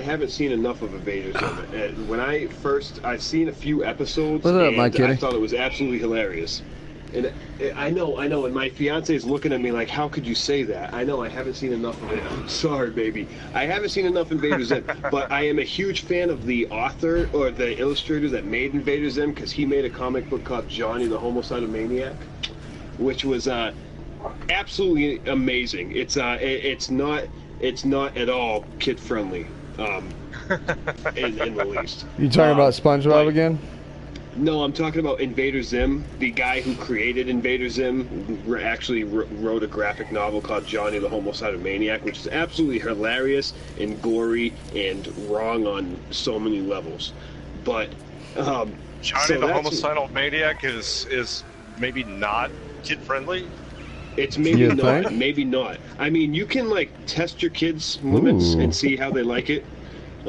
haven't seen enough of Invader Zim. When I've seen a few episodes, What's up, and my kitty? I thought it was absolutely hilarious. And I know, and my fiance is looking at me like, how could you say that? I know, I haven't seen enough of it. I'm sorry, baby. I haven't seen enough Invader Zim, but I am a huge fan of the author, or the illustrator that made Invader Zim, because he made a comic book called Johnny the Homicidal Maniac, which was absolutely amazing. It's not at all kid-friendly, in the least. You talking about SpongeBob again? No, I'm talking about Invader Zim. The guy who created Invader Zim actually wrote a graphic novel called Johnny the Homicidal Maniac, which is absolutely hilarious and gory and wrong on so many levels. But Johnny the Homicidal Maniac is maybe not kid-friendly. It's maybe not, maybe not. I mean, you can like test your kids' limits and see how they like it.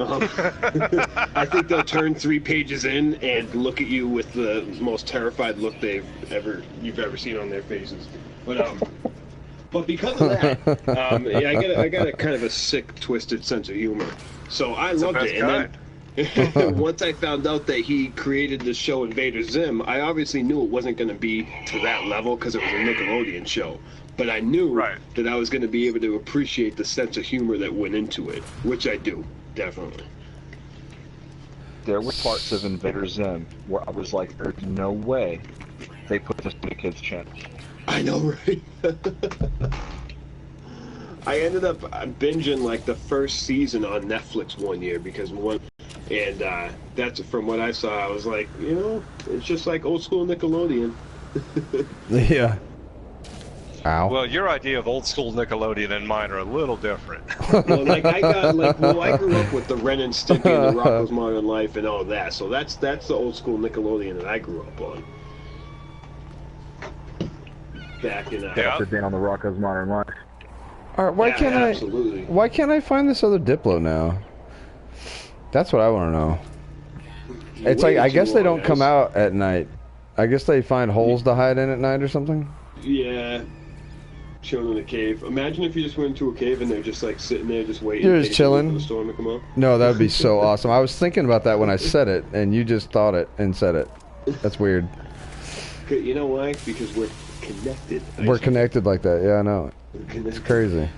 I think they'll turn 3 pages in and look at you with the most terrified look you've ever seen on their faces. But because of that, yeah, I got a kind of a sick, twisted sense of humor. So I loved it. And then once I found out that he created this show Invader Zim, I obviously knew it wasn't going to be to that level because it was a Nickelodeon show. But I knew that I was going to be able to appreciate the sense of humor that went into it, which I do. Definitely. There were parts of Invader Zim where I was like, there's no way they put this in a kid's channel. I know, right? I ended up binging like the first season on Netflix one year that's from what I saw. I was like, it's just like old school Nickelodeon. Yeah. Ow. Well, your idea of old school Nickelodeon and mine are a little different. Well, I grew up with the Ren and Stimpy and the Rocko's Modern Life and all that, so that's the old school Nickelodeon that I grew up on. Back in After being on the Rocko's Modern Life. All right, why can't I find this other Diplo now? That's what I want to know. It's like, I guess they don't come out at night. I guess they find holes to hide in at night or something. Yeah. Chilling in a cave. Imagine if you just went into a cave and they're just like sitting there just waiting. You're just chilling. For the storm to come up. No, that would be so awesome. I was thinking about that when I said it, and you just thought it and said it. That's weird. You know why? Because we're connected. We're connected like that. Yeah, I know. It's crazy.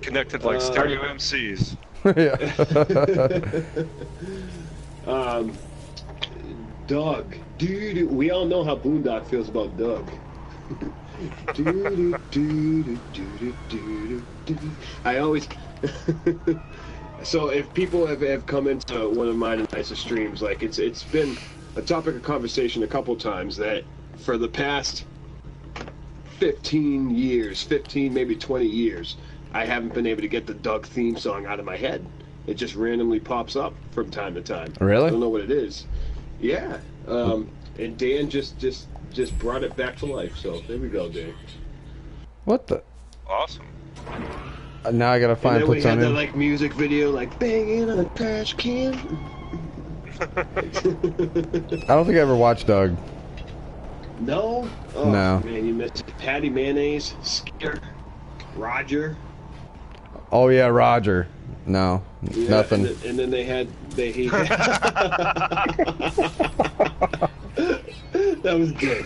Connected like stereo MCs. Yeah. Doug. Dude, we all know how Boondock feels about Doug. I always... So if people have come into one of mine and Ice's streams, like it's been a topic of conversation a couple times that for the past 15 years, maybe 20 years, I haven't been able to get the Doug theme song out of my head. It just randomly pops up from time to time. Really? I don't know what it is. Yeah. And Dan just brought it back to life. So there we go, Dan. What the? Awesome. Now I gotta find and then we had plutonium. that like music video, like banging on a trash can. I don't think I ever watched Doug. No? Oh, No. Man, you missed Patty Mayonnaise, Skeeter, Roger. Oh yeah, Roger. No, Yeah, nothing. And then that was good.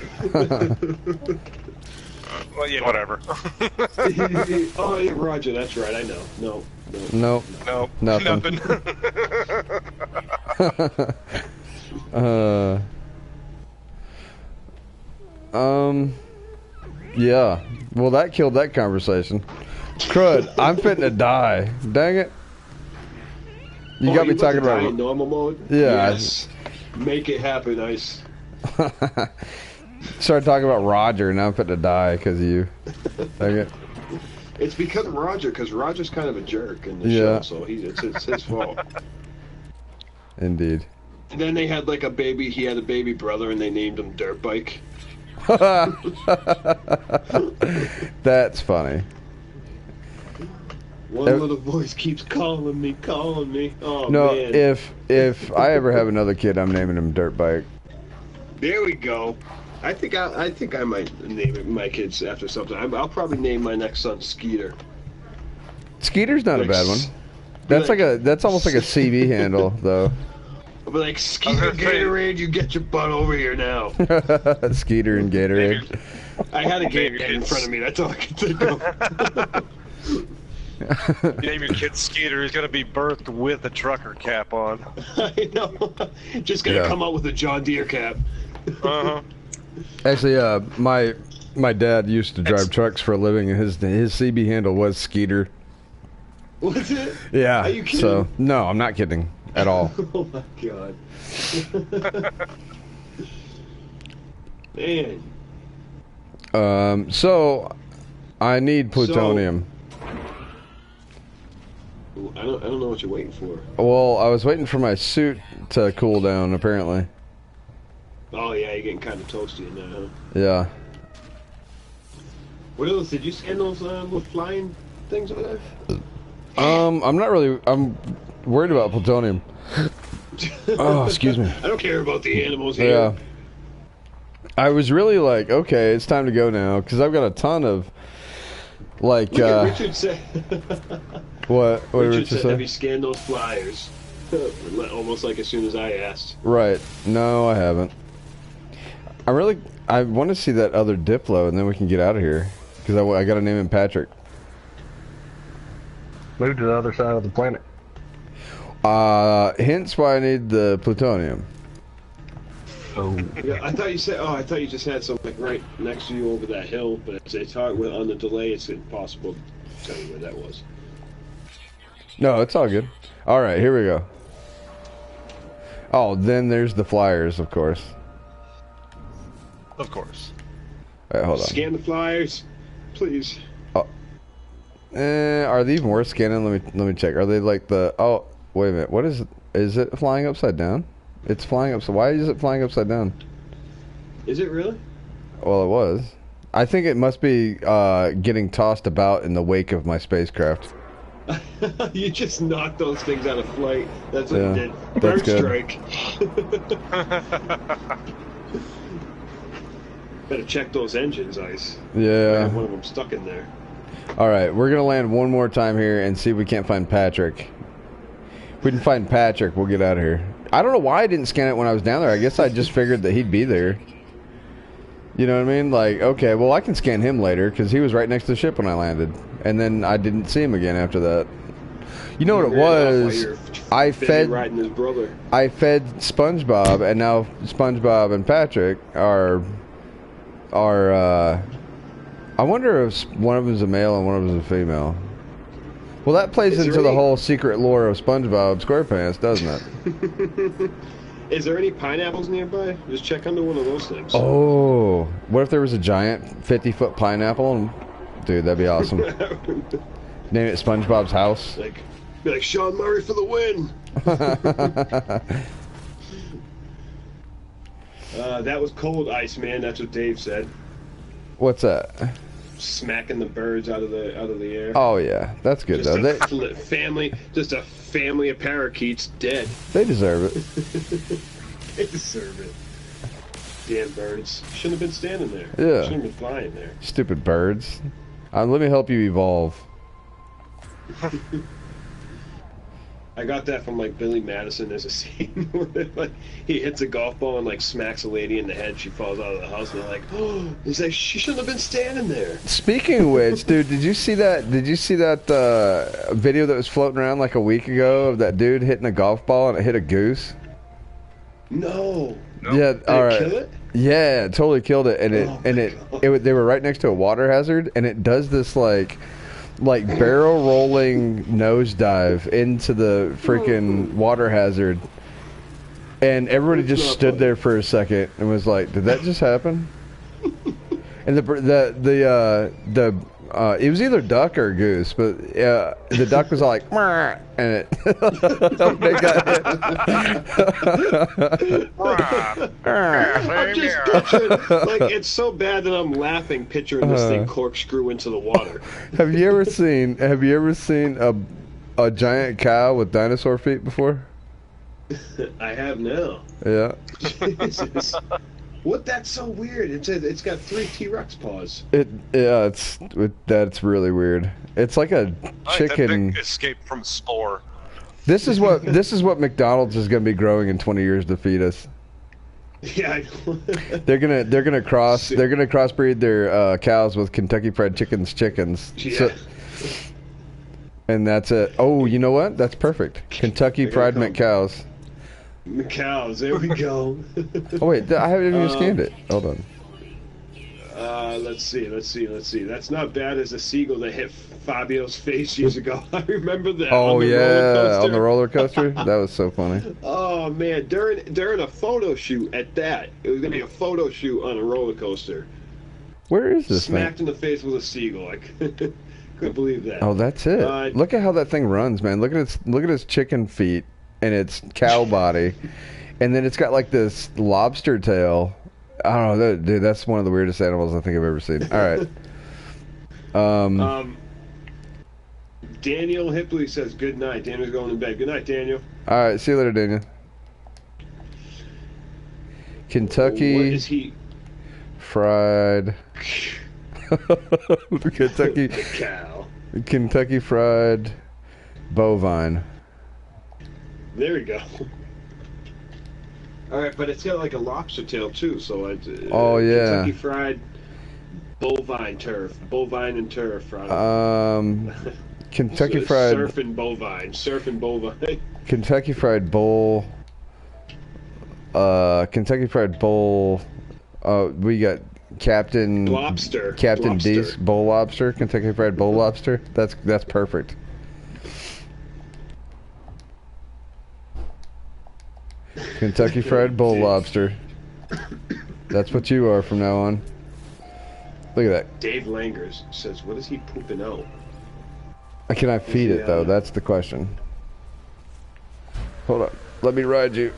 Well, yeah, whatever. Oh, yeah, Roger, that's right, I know. No. Nope. No, Nothing. Yeah. Well, that killed that conversation. Crud, I'm fitting to die. Dang it. You got me talking about in normal mode? Yeah. Yes. Make it happen, Ice. Started talking about Roger, and now I'm fitting to die because of you. Dang it. It's because of Roger, because Roger's kind of a jerk in the Yeah. show, so it's his fault. Indeed. And then they had like a baby. He had a baby brother, and they named him Dirt Bike. That's funny. One little voice keeps calling me. Oh no, man. if I ever have another kid, I'm naming him Dirt Bike. There we go. I think I might name my kids after something. I'll probably name my next son Skeeter. Skeeter's not a bad one. That's almost like a CV handle though. I'll be like, Skeeter Gatorade, you get your butt over here now. Skeeter and Gatorade. I had a Gatorade in front of me. That's all I could think of. You name your kid Skeeter, he's gonna be birthed with a trucker cap on. I know. Just gonna come out with a John Deere cap. Uh-huh. Actually, my dad used to drive trucks for a living, and his CB handle was Skeeter. Was it? Yeah. Are you kidding? So no, I'm not kidding at all. Oh my god. Man. So I need plutonium. I don't know what you're waiting for. Well, I was waiting for my suit to cool down, apparently. Oh yeah, you're getting kind of toasty in there, huh? Yeah. What else? Did you scan those little flying things over there? I'm not really. I'm worried about plutonium. Oh, excuse me. I don't care about the animals here. Yeah. I was really like, okay, it's time to go now, because I've got a ton of, like, Look at Richard said. What did Richard said, say? have you scanned those flyers? Almost like as soon as I asked. Right. No, I haven't. I want to see that other Diplo, and then we can get out of here, because I got to name him Patrick. Move to the other side of the planet. Hence why I need the plutonium. Oh. Yeah, I thought you said. Oh, I thought you just had something right next to you over that hill, but it's hard on the delay. It's impossible to tell you where that was. No, it's all good. All right, here we go. Oh, then there's the flyers, of course. Of course. All right, hold on. Scan the flyers, please. Oh. Are they even worth scanning? Let me check. Are they like the? Oh, wait a minute. What is it? Is it flying upside down? It's flying upside. Why is it flying upside down? Is it really? Well, it was. I think it must be getting tossed about in the wake of my spacecraft. You just knocked those things out of flight. That's what you did. That's Bird good. strike. Better check those engines, Ice. Yeah. One of them stuck in there. All right, we're gonna land one more time here and see if we can't find Patrick. If we can find Patrick, we'll get out of here. I don't know why I didn't scan it when I was down there. I guess I just figured that he'd be there. You know what I mean? Like, okay, well, I can scan him later because he was right next to the ship when I landed, and then I didn't see him again after that. You know what it was? I fed his brother. I fed SpongeBob, and now SpongeBob and Patrick are. I wonder if one of them is a male and one of them is a female. Well, that plays into the whole secret lore of SpongeBob SquarePants, doesn't it? Is there any pineapples nearby? Just check under one of those things. Oh, what if there was a giant 50-foot pineapple? Dude, that'd be awesome. Name it SpongeBob's house. Be like Sean Murray for the win. That was cold ice, man. That's what Dave said. What's that? Smacking the birds out of the air. Oh yeah, that's good just though. A family of parakeets dead. They deserve it. They deserve it. Damn birds! Shouldn't have been standing there. Yeah. Shouldn't have been flying there. Stupid birds. Let me help you evolve. I got that from like Billy Madison. There's a scene where like he hits a golf ball and like smacks a lady in the head. She falls out of the house and they're like, oh, he's like, she shouldn't have been standing there. Speaking of which, dude, did you see that? Did you see that video that was floating around like a week ago of that dude hitting a golf ball and it hit a goose? No. Yeah. Did all right. it kill it? Yeah, it totally killed it, and they were right next to a water hazard, and it does this like barrel rolling nosedive into the freaking water hazard, and everybody just stood there for a second and was like, "Did that just happen?" And the It was either duck or goose, but the duck was all like, "Meow," and it they got hit. I'm just picturing, like, it's so bad that I'm laughing picturing this thing corkscrew into the water. Have you ever seen a giant cow with dinosaur feet before? I have now. Yeah. Jesus. What? That's so weird. It's got 3 T-Rex paws. That's really weird. It's like a chicken. That big escape from Spore. This is what McDonald's is going to be growing in 20 years to feed us. Yeah. I know. They're gonna crossbreed their cows with Kentucky Fried chickens. Yeah. And that's it. Oh, you know what? That's perfect. Kentucky Fried McCows. McCows. There we go. Oh wait, I haven't even scanned it. Hold on. Let's see. That's not bad as a seagull that hit Fabio's face years ago. I remember that. Oh yeah, on the roller coaster. That was so funny. Oh man, during a photo shoot at that, it was gonna be a photo shoot on a roller coaster. Where is this Smacked thing? in the face with a seagull. I couldn't believe that. Oh, that's it. Look at how that thing runs, man. Look at its chicken feet and its cow body, and then it's got like this lobster tail. I don't know, dude. That's one of the weirdest animals I think I've ever seen. All right. Daniel Hipley says good night. Daniel's going to bed. Good night, Daniel. All right. See you later, Daniel. Kentucky. What is he? Fried. Kentucky. The cow. Kentucky Fried bovine. There we go. All right, but it's got like a lobster tail too, so oh yeah. Kentucky Fried bovine turf, bovine and turf. Kentucky Fried surfing bovine. Kentucky Fried Bowl. Kentucky Fried Bowl. We got Captain Lobster. Captain D's Bowl Lobster. Kentucky Fried Bowl Lobster. That's perfect. Kentucky Fried Bowl Lobster. That's what you are from now on. Look at that. Dave Langers says, "What is he pooping out?" Can I feed it though? That's the question. Hold up. Let me ride you.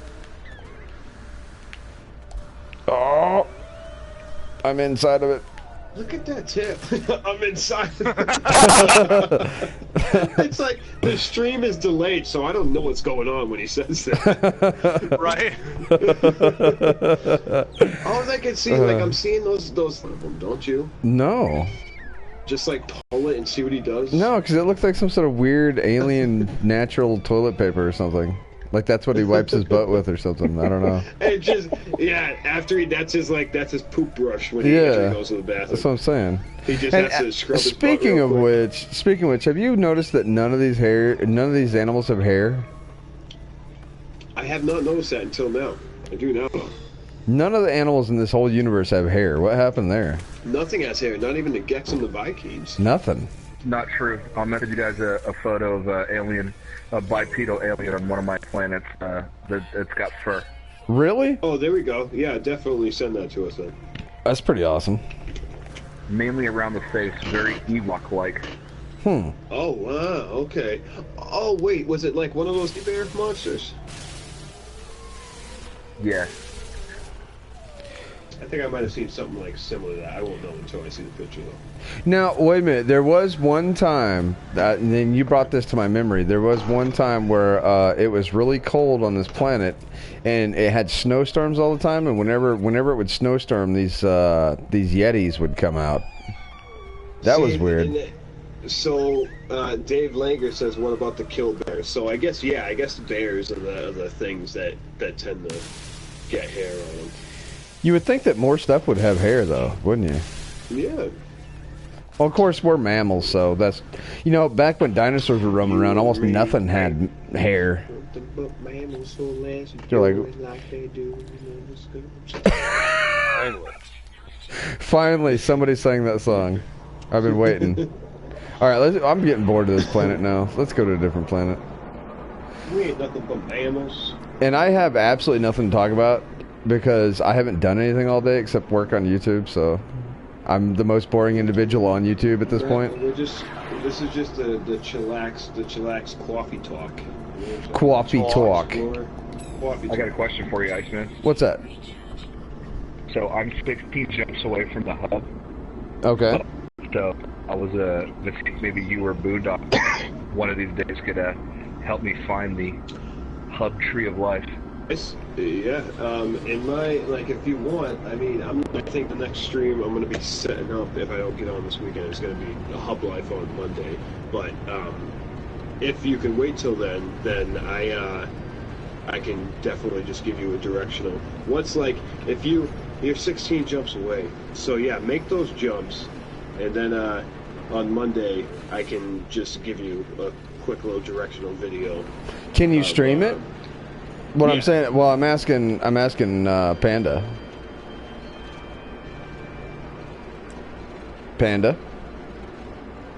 Oh, I'm inside of it. Look at that tip. I'm inside. It's like the stream is delayed, so I don't know what's going on when he says that. Right? All I can see, like, I'm seeing those of them, don't you? No. Just like pull it and see what he does? No, because it looks like some sort of weird alien natural toilet paper or something. Like that's what he wipes his butt with or something. I don't know. And just after that's his poop brush when he actually goes to the bathroom. That's what I'm saying. He just has to scrub his butt Speaking of real which, have you noticed that none of these animals have hair? I have not noticed that until now. I do now. None of the animals in this whole universe have hair. What happened there? Nothing has hair. Not even the Gex and the Vikings. Nothing. Not true. I'll message you guys a photo of a bipedal alien on one of my planets. It's got fur. Really? Oh, there we go. Yeah, definitely send that to us then. That's pretty awesome. Mainly around the face, very Ewok-like. Oh, wow. Okay. Oh, wait. Was it like one of those bear monsters? Yeah. I think I might have seen something like similar to that. I won't know until I see the picture, though. Now, wait a minute. There was one time, and then you brought this to my memory. There was one time where it was really cold on this planet, and it had snowstorms all the time. And whenever it would snowstorm, these Yetis would come out. That was weird. So Dave Langer says, "What about the kill bears?" So I guess the bears are the things that tend to get hair on them. You would think that more stuff would have hair, though, wouldn't you? Yeah. Well, of course, we're mammals, so that's... You know, back when dinosaurs were roaming around, almost nothing had hair. You're like... Finally, somebody sang that song. I've been waiting. All right, I'm getting bored of this planet now. Let's go to a different planet. We ain't nothing but mammals. And I have absolutely nothing to talk about because I haven't done anything all day except work on YouTube, so I'm the most boring individual on YouTube at this point. This is just the chillax coffee talk. Coffee talk. I got a question for you, Iceman. What's that? So I'm 16 jumps away from the hub. Okay. So I was maybe you or Bo0nd0ck one of these days could help me find the hub tree of life. Yeah. In my if you want, I mean, I think the next stream I'm gonna be setting up if I don't get on this weekend. It's gonna be a hub life on Monday. But if you can wait till then I can definitely just give you a directional. If you're 16 jumps away, so yeah, make those jumps, and then on Monday I can just give you a quick little directional video. Can you stream it? What yeah. I'm saying, well, I'm asking Panda. Panda.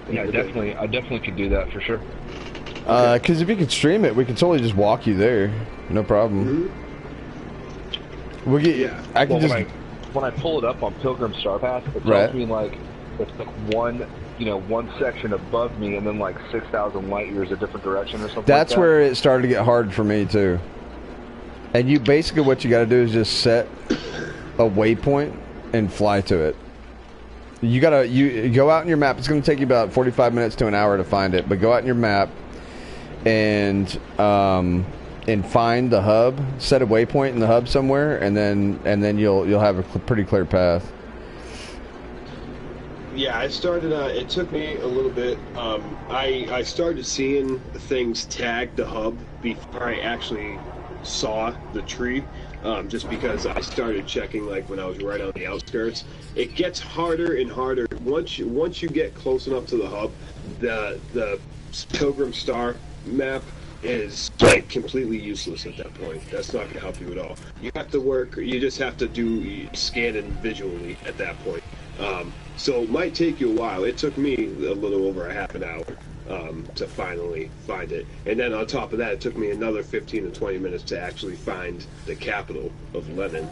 Yeah, I definitely could do that for sure. Because if you could stream it, we could totally just walk you there. No problem. Mm-hmm. We'll get. Yeah. I can when I pull it up on Pilgrim Star Path, it tells me it's one section above me, and then 6,000 light years a different direction or something. That's where it started to get hard for me too. And you basically what you got to do is just set a waypoint and fly to it. You go out in your map. It's going to take you about 45 minutes to an hour to find it, but go out in your map and find the hub. Set a waypoint in the hub somewhere, and then you'll have a pretty clear path. Yeah, I started. It took me a little bit. I started seeing things tag the hub before I actually saw the tree. Just because I started checking when I was right on the outskirts. It gets harder and harder once you get close enough to the hub. The Pilgrim Star map is completely useless at that point. That's not going to help you at all. You have to work. You just have to do scanning visually at that point. So it might take you a while. It took me a little over a half an hour to finally find it. And then on top of that, it took me another 15 to 20 minutes to actually find the capital of Lenin.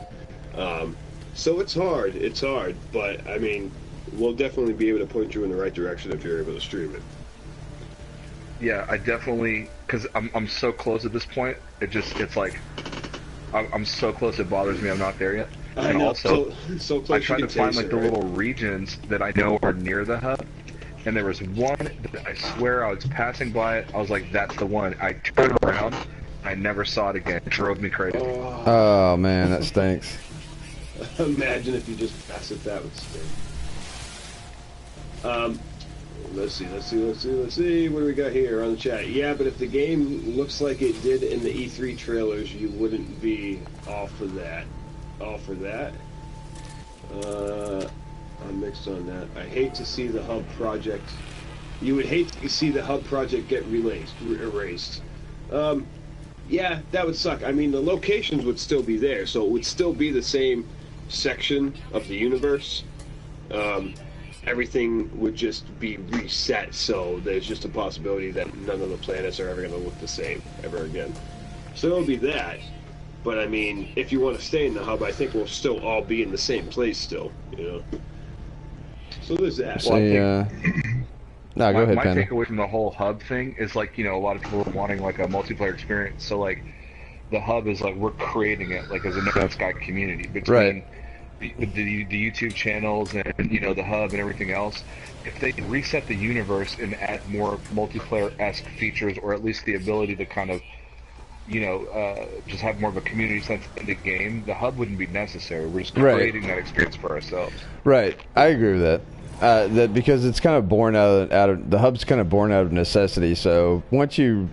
So it's hard, but I mean, we'll definitely be able to point you in the right direction if you're able to stream it. Yeah, I definitely, because I'm so close at this point, I'm so close it bothers me I'm not there yet. And also, so close I tried to find the little regions that I know are near the hub, and there was one that I swear I was passing by it, I was like, that's the one. I turned around, I never saw it again. It drove me crazy. Oh man, that stinks. Imagine if you just pass it, that would stink. Let's see. What do we got here on the chat? Yeah, but if the game looks like it did in the E3 trailers, you wouldn't be all for that. I'm mixed on that. I hate to see the hub project. You would hate to see the hub project get erased. Yeah, that would suck. I mean, the locations would still be there, so it would still be the same section of the universe. Everything would just be reset, so there's just a possibility that none of the planets are ever going to look the same ever again. So it'll be that. But I mean, if you want to stay in the hub, I think we'll still all be in the same place still, So there's that. Go ahead, my Panda. takeaway from the whole hub thing is a lot of people are wanting a multiplayer experience. So the hub is we're creating it as a No Sky community between the YouTube channels and the hub and everything else. If they reset the universe and add more multiplayer-esque features, or at least the ability to kind of just have more of a community sense in the game, the hub wouldn't be necessary. We're just creating that experience for ourselves. Right, I agree with that. That because it's kind of born out of the hub's kind of born out of necessity. So once you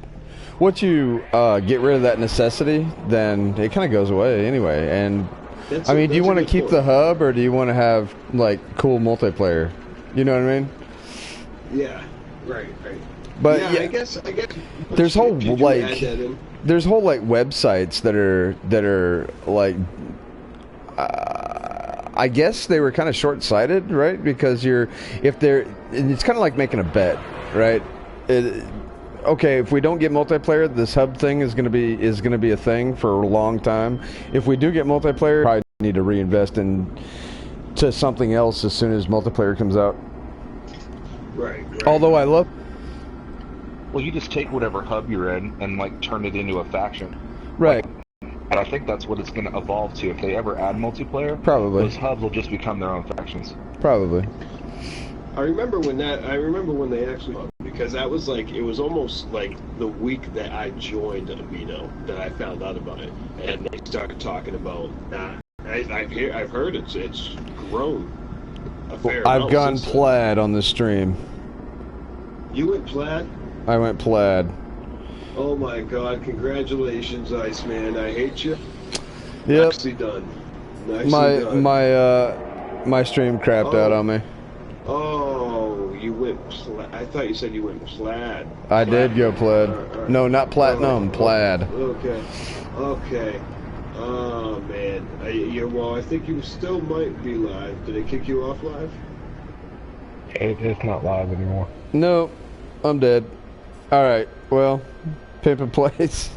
get rid of that necessity, then it kind of goes away anyway. And do you want to keep the hub, or do you want to have cool multiplayer? You know what I mean? Yeah, right. But yeah, I guess. There's whole websites that are I guess they were kind of short-sighted, right? Because it's kind of like making a bet, right? Okay, if we don't get multiplayer, this hub thing is going to be a thing for a long time. If we do get multiplayer, probably need to reinvest in to something else as soon as multiplayer comes out. Right. Although I love. Well, you just take whatever hub you're in and like turn it into a faction. Right. And I think that's what it's going to evolve to. If they ever add multiplayer, probably those hubs will just become their own factions. Probably. I remember when they actually, because that was like, it was almost like the week that I joined Amino that I found out about it, and they started talking about that. I've heard it's grown a fair amount. I've gone plaid on the stream. You went plaid? I went plaid. Oh my God! Congratulations, Iceman. I hate you. Yep. Nicely done. Nicely done. My stream crapped out on me. Oh, you went I thought you said you went plaid. I did go plaid. No, not platinum, plaid. Okay. Oh, man. Well, I think you still might be live. Did they kick you off live? It's not live anymore. No, I'm dead. Alright, well, pimpin' plays.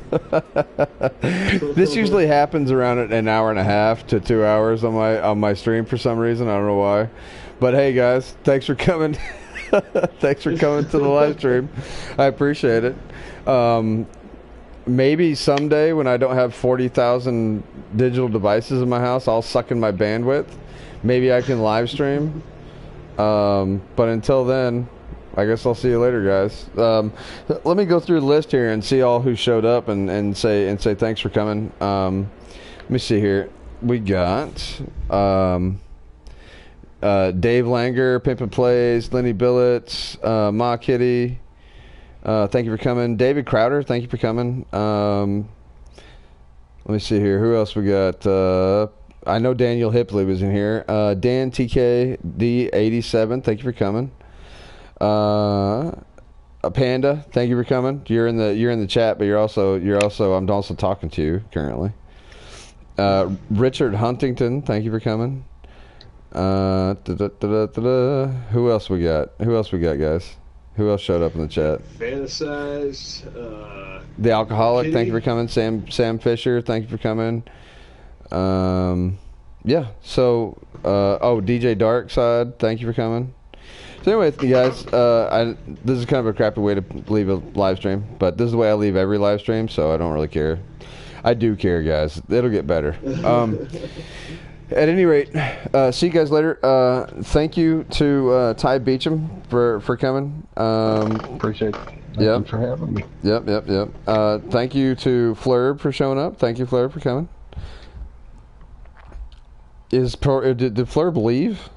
This usually happens around an hour and a half to 2 hours on my stream for some reason. I don't know why. But hey guys, thanks for coming. Thanks for coming to the live stream. I appreciate it. Maybe someday when I don't have 40,000 digital devices in my house, I'll suck in my bandwidth. Maybe I can live stream. But until then, I guess I'll see you later, guys. Let me go through the list here and see all who showed up and say thanks for coming. Let me see here. We got Dave Langer, Pimpin' Plays, Lenny Billets, Ma Kitty. Thank you for coming. David Crowder, thank you for coming. Let me see here. Who else we got? I know Daniel Hipley was in here. Dan TKD87, thank you for coming. Panda, thank you for coming. You're in the chat, but you're also I'm also talking to you currently. Richard Huntington, thank you for coming. Who else we got? Guys? Who else showed up in the chat? Fantasize. The Alcoholic, Kitty. thank you for coming. Sam Fisher, thank you for coming. Yeah. So, DJ Darkside, thank you for coming. So anyway, guys, this is kind of a crappy way to leave a live stream, but this is the way I leave every live stream, so I don't really care. I do care, guys. It'll get better. At any rate, see you guys later. Thank you to Ty Beecham for coming. Appreciate it. Thank you for having me. Yep. Thank you to flrrb for showing up. Thank you, flrrb, for coming. Did flrrb leave?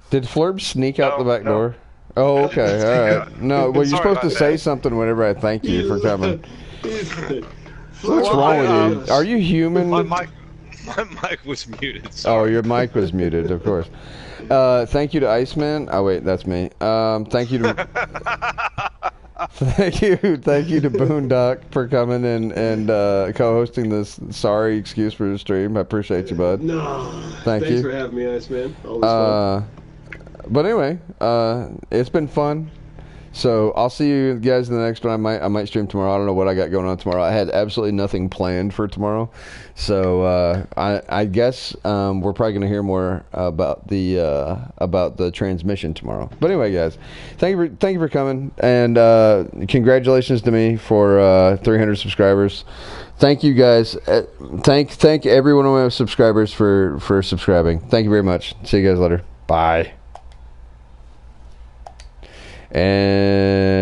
Did flrrb sneak out the back door? Oh, okay. All right. No, well, you're supposed to say something whenever I thank you for coming. What's wrong with you? Are you human? My mic was muted. Sorry. Oh, your mic was muted, of course. Thank you to Iceman. Oh wait, that's me. Thank you to thank you to Bo0nd0ck for coming and co-hosting this sorry excuse for the stream. I appreciate you, bud. No, thanks for having me, Iceman. Always fun. But anyway, it's been fun. So I'll see you guys in the next one. I might stream tomorrow. I don't know what I got going on tomorrow. I had absolutely nothing planned for tomorrow. So I guess we're probably going to hear more about the transmission tomorrow. But anyway, guys, thank you for coming, and congratulations to me for 300 subscribers. Thank you guys. Thank every one of my subscribers for subscribing. Thank you very much. See you guys later. Bye. And